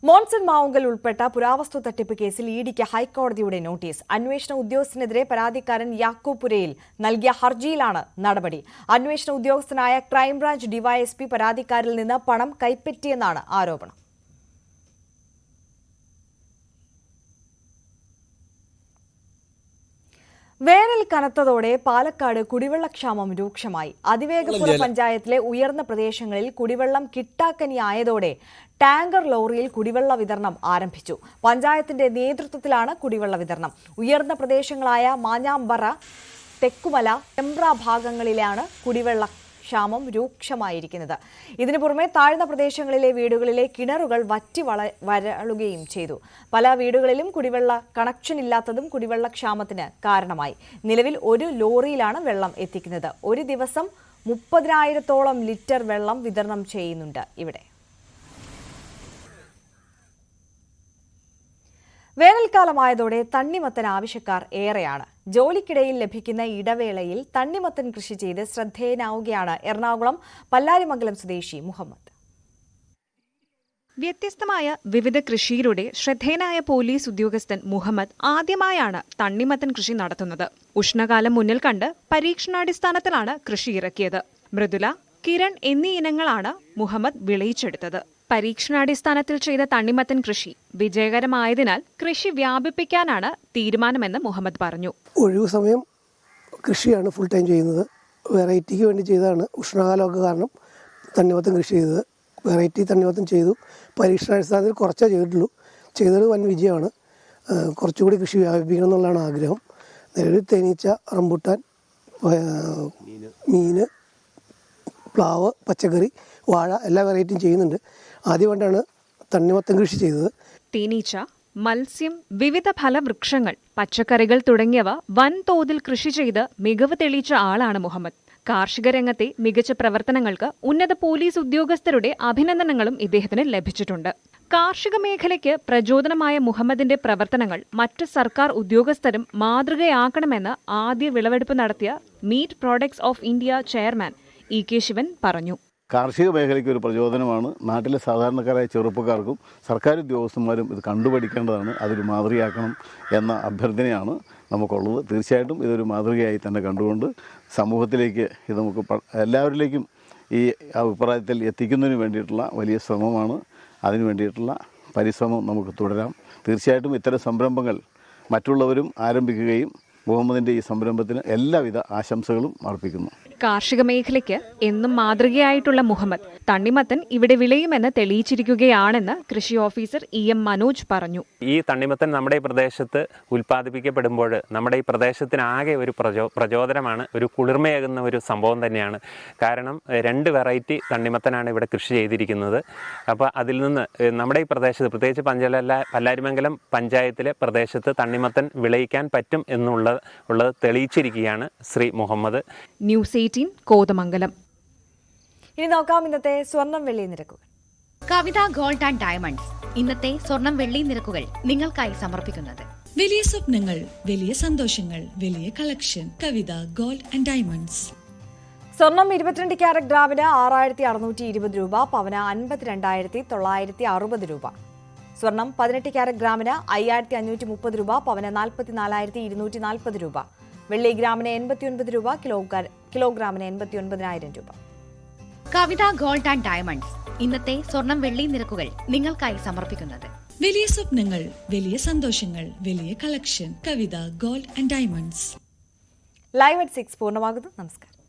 മോൺസൺ മാവുങ്കൽ ഉൾപ്പെട്ട പുരാവസ്തു തട്ടിപ്പ് കേസിൽ ഇഡിക്ക് ഹൈക്കോടതിയുടെ നോട്ടീസ്. അന്വേഷണ ഉദ്യോഗസ്ഥനെതിരെ പരാതിക്കാരൻ യാക്കൂബ് പുരയിൽ നൽകിയ ഹർജിയിലാണ് നടപടി. അന്വേഷണ ഉദ്യോഗസ്ഥനായ ക്രൈംബ്രാഞ്ച് ഡിവൈഎസ്പി പരാതിക്കാരിൽ നിന്ന് പണം കൈപ്പറ്റിയെന്നാണ് ആരോപണം. വേനൽ കനത്തതോടെ പാലക്കാട് കുടിവെള്ളക്ഷാമം രൂക്ഷമായി. അതിവേഗപുര പഞ്ചായത്തിലെ ഉയർന്ന പ്രദേശങ്ങളിൽ കുടിവെള്ളം കിട്ടാക്കനിയായതോടെ ടാങ്കർ ലോറിയിൽ കുടിവെള്ള വിതരണം ആരംഭിച്ചു. പഞ്ചായത്തിന്റെ നേതൃത്വത്തിലാണ് കുടിവെള്ള വിതരണം. ഉയർന്ന പ്രദേശങ്ങളായ മാഞ്ഞാമ്പറ, തെക്കുമല ടെമ്പ്ര ഭാഗങ്ങളിലാണ് കുടിവെള്ള ക്ഷാമം രൂക്ഷമായിരിക്കുന്നത്. ഇതിനു പുറമെ താഴ്ന്ന പ്രദേശങ്ങളിലെ വീടുകളിലെ കിണറുകൾ വറ്റി വരളുകയും ചെയ്തു. പല വീടുകളിലും കുടിവെള്ള കണക്ഷൻ ഇല്ലാത്തതും കുടിവെള്ളക്ഷാമത്തിന് കാരണമായി. നിലവിൽ ഒരു ലോറിയിലാണ് വെള്ളം എത്തിക്കുന്നത്. ഒരു ദിവസം 30,000-ഓളം ലിറ്റർ വെള്ളം വിതരണം ചെയ്യുന്നുണ്ട് ഇവിടെ. വേനൽക്കാലമായതോടെ തണ്ണിമത്തൻ ആവശ്യക്കാർ ഏറെയാണ്. ജോലിക്കിടയിൽ ലഭിക്കുന്ന ഇടവേളയിൽ തണ്ണിമത്തൻ കൃഷി ചെയ്ത് ശ്രദ്ധേയനാവുകയാണ് എറണാകുളം പല്ലാരിമംഗലം സ്വദേശി മുഹമ്മദ്. വ്യത്യസ്തമായ വിവിധ കൃഷിയിലൂടെ ശ്രദ്ധേയനായ പോലീസ് ഉദ്യോഗസ്ഥൻ മുഹമ്മദ് ആദ്യമായാണ് തണ്ണിമത്തൻ കൃഷി നടത്തുന്നത്. ഉഷ്ണകാലം മുന്നിൽ കണ്ട് പരീക്ഷണാടിസ്ഥാനത്തിലാണ് കൃഷി ഇറക്കിയത്. മൃദുല, കിരൺ എന്നീ ഇനങ്ങളാണ് മുഹമ്മദ് വിളയിച്ചെടുത്തത്. പരീക്ഷണാടിസ്ഥാനത്തിൽ ചെയ്ത തണ്ണിമത്തൻ കൃഷി വിജയകരമായതിനാൽ കൃഷി വ്യാപിപ്പിക്കാനാണ് തീരുമാനമെന്ന് മുഹമ്മദ് പറഞ്ഞു. ഒഴിവു സമയം കൃഷിയാണ് ഫുൾ ടൈം ചെയ്യുന്നത്. വെറൈറ്റിക്ക് വേണ്ടി ചെയ്തതാണ്. ഉഷ്ണകാലമൊക്കെ കാരണം തണ്ണിമത്തൻ കൃഷി ചെയ്തത്. വെറൈറ്റി തണ്ണിമത്തൻ ചെയ്തു. പരീക്ഷണാടിസ്ഥാനത്തിൽ കുറച്ചേ ചെയ്തിട്ടുള്ളൂ. ചെയ്തത് വൻ വിജയമാണ്. കുറച്ചുകൂടി കൃഷി വ്യാപിപ്പിക്കണം എന്നുള്ളതാണ് ആഗ്രഹം. നിലവിൽ തേനീച്ച, റംബുട്ടാൻ, മീന്, പ്ലാവ്, പച്ചക്കറി, വാഴ എല്ലാ വെറൈറ്റിയും ചെയ്യുന്നുണ്ട്. ആദ്യമായിട്ടാണ് തണ്ണിമത്തൻ കൃഷി ചെയ്തത്. തേനീച്ച, മത്സ്യം, വിവിധ ഫലവൃക്ഷങ്ങൾ, പച്ചക്കറികൾ തുടങ്ങിയവ വൻതോതിൽ കൃഷി ചെയ്ത് മികവ് തെളിയിച്ച ആളാണ് മുഹമ്മദ്. കാർഷിക രംഗത്തെ മികച്ച പ്രവർത്തനങ്ങൾക്ക് ഉന്നത പോലീസ് ഉദ്യോഗസ്ഥരുടെ അഭിനന്ദനങ്ങളും ഇദ്ദേഹത്തിന് ലഭിച്ചിട്ടുണ്ട്. കാർഷിക മേഖലയ്ക്ക് പ്രചോദനമായ മുഹമ്മദിന്റെ പ്രവർത്തനങ്ങൾ മറ്റ് സർക്കാർ ഉദ്യോഗസ്ഥരും മാതൃകയാക്കണമെന്ന് ആദ്യ വിളവെടുപ്പ് നടത്തിയ meat products of India chairman E K Sivan പറഞ്ഞു. കാർഷിക മേഖലയ്ക്ക് ഒരു പ്രചോദനമാണ്. നാട്ടിലെ സാധാരണക്കാരായ ചെറുപ്പക്കാർക്കും സർക്കാർ ഉദ്യോഗസ്ഥന്മാരും ഇത് കണ്ടുപഠിക്കേണ്ടതാണ്. അതൊരു മാതൃകയാക്കണം എന്ന അഭ്യർത്ഥനയാണ് നമുക്കുള്ളത്. തീർച്ചയായിട്ടും ഇതൊരു മാതൃകയായി തന്നെ കണ്ടുകൊണ്ട് സമൂഹത്തിലേക്ക് ഇത് നമുക്ക് എല്ലാവരിലേക്കും ഈ അഭിപ്രായത്തിൽ എത്തിക്കുന്നതിന് വേണ്ടിയിട്ടുള്ള വലിയ ശ്രമമാണ്. അതിനു വേണ്ടിയിട്ടുള്ള പരിശ്രമം നമുക്ക് തുടരാം. തീർച്ചയായിട്ടും ഇത്തരം സംരംഭങ്ങൾ മറ്റുള്ളവരും ആരംഭിക്കുകയും മുഹമ്മദിൻ്റെ ഈ സംരംഭത്തിന് എല്ലാവിധ ആശംസകളും അർപ്പിക്കുന്നു. കാർഷിക മേഖലയ്ക്ക് എന്നും മാതൃകയായിട്ടുള്ള മുഹമ്മദ് തണ്ണിമത്തൻ ഇവിടെ വിളയുമെന്ന് തെളിയിച്ചിരിക്കുകയാണെന്ന് കൃഷി ഓഫീസർ ഇ എം മനോജ് പറഞ്ഞു. ഈ തണ്ണിമത്തൻ നമ്മുടെ ഈ പ്രദേശത്ത് ഉൽപ്പാദിപ്പിക്കപ്പെടുമ്പോൾ നമ്മുടെ ഈ പ്രദേശത്തിനാകെ ഒരു പ്രചോദനമാണ്, ഒരു കുളിർമയേകുന്ന ഒരു സംഭവം തന്നെയാണ്. കാരണം 2 വെറൈറ്റി തണ്ണിമത്തനാണ് ഇവിടെ കൃഷി ചെയ്തിരിക്കുന്നത്. അപ്പോൾ അതിൽ നിന്ന് നമ്മുടെ ഈ പ്രദേശത്ത്, പ്രത്യേകിച്ച് പല്ലാരിമംഗലം പഞ്ചായത്തിലെ പ്രദേശത്ത് തണ്ണിമത്തൻ വിളയിക്കാൻ പറ്റും എന്നുള്ളത് തെളിയിച്ചിരിക്കുകയാണ് ശ്രീ മുഹമ്മദ്. ന്യൂസ് 18 കോതമംഗലം. ഇനി നോക്കാം ഇന്നത്തെ സ്വർണം വെള്ളി നിരക്കുകൾ. കവിത ഗോൾഡ് ആൻഡ് ഡയമണ്ട്സ് ഇന്നത്തെ സ്വർണം വെള്ളി നിരക്കുകൾ നിങ്ങൾക്കായി സമർപ്പിക്കുന്നത്. വലിയ സ്വപ്നങ്ങൾ, വലിയ സന്തോഷങ്ങൾ, വലിയ collection. Kavitha gold and diamonds. സ്വർണം 22 ക്യാരറ്റ് ഗ്രാമിന് 6,620 രൂപ, പവന് 52,960 രൂപ. സ്വർണം 18 ക്യാരറ്റ് ഗ്രാമിന് 5,530 രൂപ, പവന് 44,240 രൂപ. വെള്ളി ഗ്രാമിന് 89 രൂപ, കിലോഗ്രാമിന് 89,000 രൂപ. കവിത ഗോൾഡ് ആൻഡ് ഡയമണ്ട്സ് ഇന്നത്തെ സ്വർണം വെള്ളി നിരക്കുകൾ നിങ്ങൾക്കായി സമർപ്പിക്കുന്നത്. വലിയ സ്വപ്നങ്ങൾ, വലിയ സന്തോഷങ്ങൾ, വലിയ collection. Kavitha gold and diamonds. Live at 6 പൂർണ്ണമാകുന്നു. നമസ്കാരം.